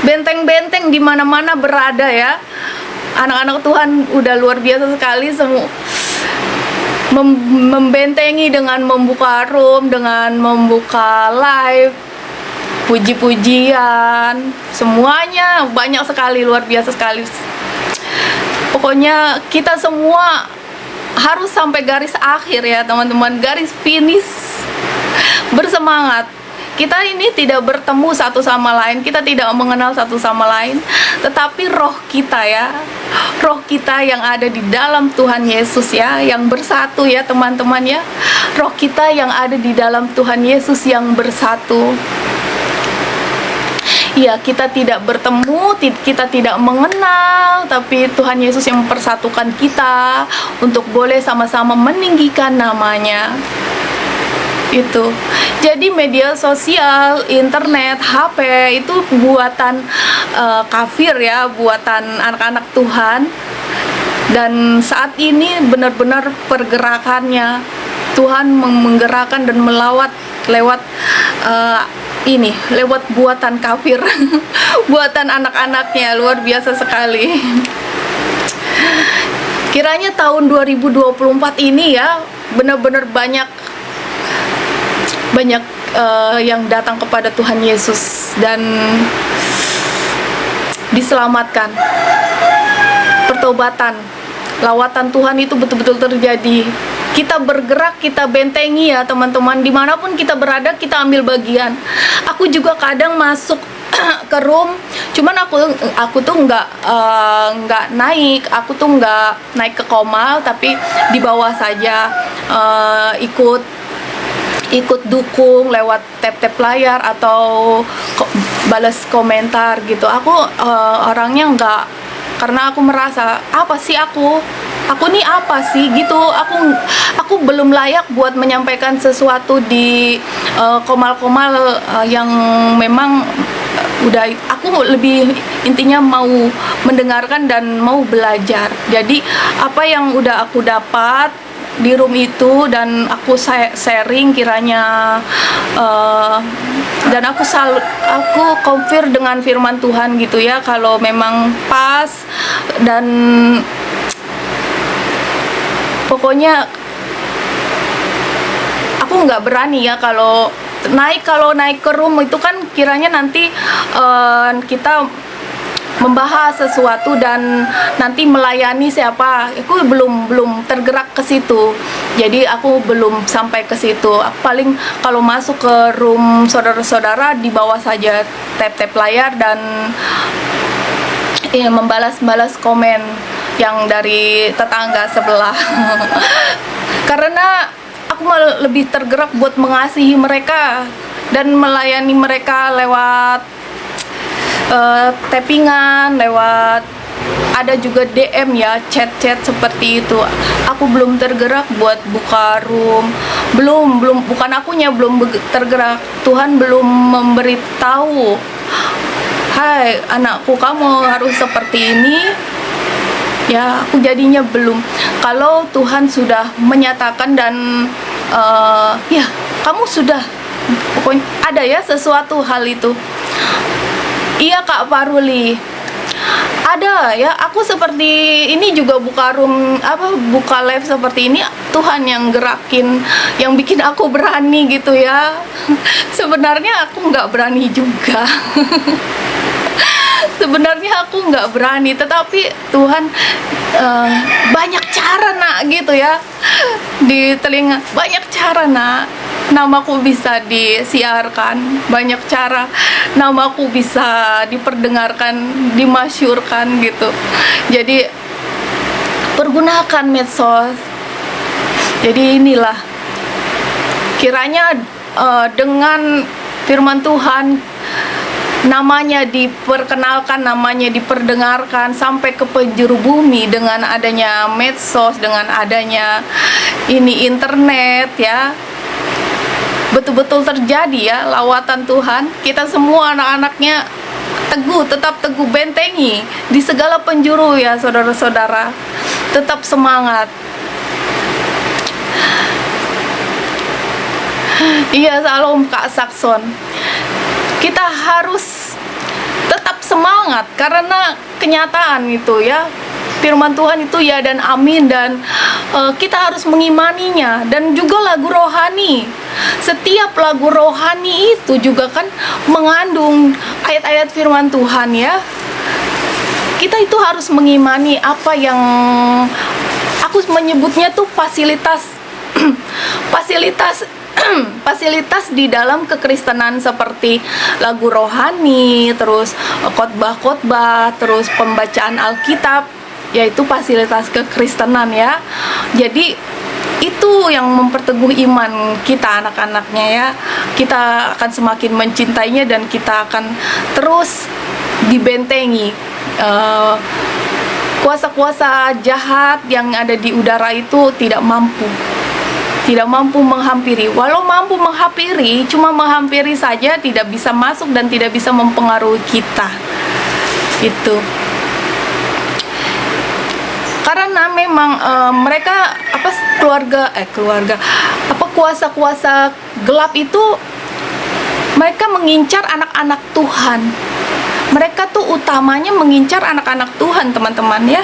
Benteng-benteng di mana-mana berada ya. Anak-anak Tuhan udah luar biasa sekali, semua membentengi dengan membuka room, dengan membuka live, puji-pujian, semuanya banyak sekali, luar biasa sekali. Pokoknya kita semua harus sampai garis akhir ya teman-teman, garis finish, bersemangat. Kita ini tidak bertemu satu sama lain, kita tidak mengenal satu sama lain, tetapi roh kita ya, roh kita yang ada di dalam Tuhan Yesus ya, yang bersatu ya teman-teman ya. Roh kita yang ada di dalam Tuhan Yesus yang bersatu. Ya, kita tidak bertemu, kita tidak mengenal, tapi Tuhan Yesus yang mempersatukan kita untuk boleh sama-sama meninggikan namanya. Itu. Jadi media sosial, internet, HP itu buatan kafir ya, buatan anak-anak Tuhan. Dan saat ini benar-benar pergerakannya Tuhan menggerakkan dan melawat lewat lewat buatan kafir, buatan anak-anaknya, luar biasa sekali. Kiranya tahun 2024 ini ya benar-benar banyak yang datang kepada Tuhan Yesus dan diselamatkan. Pertobatan, lawatan Tuhan itu betul-betul terjadi. Kita bergerak, kita bentengi ya teman-teman, dimanapun kita berada kita ambil bagian. Aku juga kadang masuk ke room, cuman aku tuh nggak naik, aku tuh nggak naik ke komal, tapi di bawah saja, ikut dukung lewat tap-tap layar atau balas komentar gitu. Aku orangnya nggak, karena aku merasa apa sih aku nih apa sih gitu. Aku belum layak buat menyampaikan sesuatu di komal-komal yang memang udah, aku lebih intinya mau mendengarkan dan mau belajar. Jadi apa yang udah aku dapat di room itu dan aku sharing kiranya dan aku confirm dengan firman Tuhan gitu ya, kalau memang pas. Dan pokoknya aku nggak berani ya kalau naik ke room itu, kan kiranya nanti kita membahas sesuatu dan nanti melayani siapa. Aku belum tergerak ke situ, jadi aku belum sampai ke situ. Paling kalau masuk ke room saudara-saudara di bawah saja tap-tap layar dan membalas komen yang dari tetangga sebelah. Karena aku lebih tergerak buat mengasihi mereka dan melayani mereka lewat tappingan, lewat ada juga DM ya, chat-chat seperti itu. Aku belum tergerak buat buka room, bukan akunya belum tergerak, Tuhan belum memberitahu, hai anakku kamu harus seperti ini ya. Aku jadinya belum. Kalau Tuhan sudah menyatakan dan ya kamu sudah, pokoknya ada ya sesuatu hal itu. Iya Kak Paruli, ada ya. Aku seperti ini juga buka room, buka live seperti ini, Tuhan yang gerakin, yang bikin aku berani gitu ya. Sebenarnya aku nggak berani juga. Sebenarnya aku nggak berani, tetapi Tuhan banyak cara nak gitu ya, di telinga banyak cara nak. namaku bisa disiarkan, banyak cara namaku bisa diperdengarkan, dimasyurkan gitu. Jadi pergunakan medsos. Jadi inilah, kiranya dengan firman Tuhan, namanya diperkenalkan, namanya diperdengarkan sampai ke penjuru bumi dengan adanya medsos, dengan adanya ini internet ya, betul-betul terjadi ya lawatan Tuhan. Kita semua anak-anaknya teguh, tetap teguh, bentengi di segala penjuru ya saudara-saudara, tetap semangat. Iya, salam Kak Sakson. Kita harus tetap semangat karena kenyataan itu ya, firman Tuhan itu ya dan amin, dan kita harus mengimaninya. Dan juga lagu rohani, setiap lagu rohani itu juga kan mengandung ayat-ayat firman Tuhan ya. Kita itu harus mengimani apa yang aku menyebutnya tuh fasilitas fasilitas di dalam kekristenan, seperti lagu rohani, terus khotbah-khotbah, terus pembacaan Alkitab, yaitu fasilitas kekristenan ya. Jadi itu yang memperteguh iman kita anak-anaknya ya. Kita akan semakin mencintainya dan kita akan terus dibentengi. Kuasa-kuasa jahat yang ada di udara itu tidak mampu menghampiri. Walau mampu menghampiri, cuma menghampiri saja, tidak bisa masuk dan tidak bisa mempengaruhi kita. Itu karena memang mereka kuasa-kuasa gelap itu, mereka mengincar anak-anak Tuhan. Mereka tuh utamanya mengincar anak-anak Tuhan, teman-teman ya.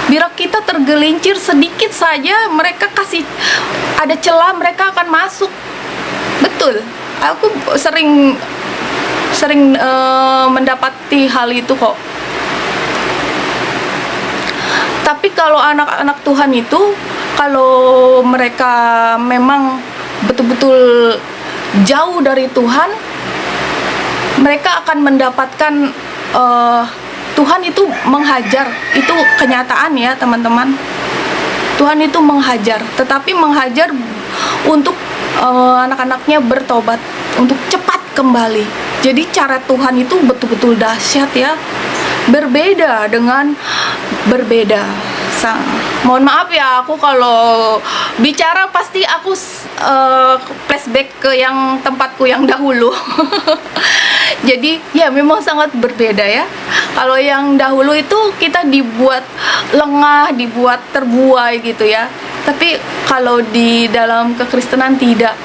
Bila kita tergelincir sedikit saja, mereka kasih ada celah, mereka akan masuk. Betul, aku sering mendapati hal itu kok. Tapi kalau anak-anak Tuhan itu, kalau mereka memang betul-betul jauh dari Tuhan, mereka akan mendapatkan Tuhan itu menghajar. Itu kenyataan ya teman-teman. Tuhan itu menghajar, tetapi menghajar untuk anak-anaknya bertobat, untuk cepat kembali. Jadi cara Tuhan itu betul-betul dahsyat ya. Berbeda. Mohon maaf ya, aku kalau bicara pasti aku flashback ke yang tempatku yang dahulu. Jadi ya memang sangat berbeda ya. Kalau yang dahulu itu kita dibuat lengah, dibuat terbuai gitu ya. Tapi kalau di dalam kekristenan tidak.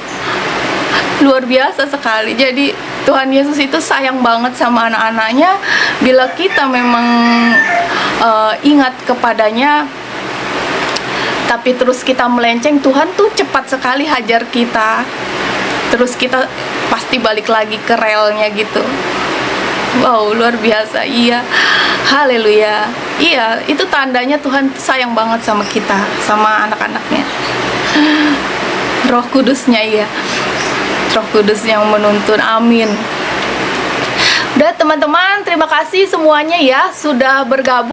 Luar biasa sekali. Jadi Tuhan Yesus itu sayang banget sama anak-anaknya. Bila kita memang ingat kepadanya, tapi terus kita melenceng, Tuhan tuh cepat sekali hajar kita. Terus kita pasti balik lagi ke relnya gitu. Wow, luar biasa. Iya, haleluya. Iya, itu tandanya Tuhan sayang banget sama kita, sama anak-anaknya. Roh Kudusnya, iya, Roh Kudus yang menuntun. Amin. Udah teman-teman, terima kasih semuanya ya sudah bergabung.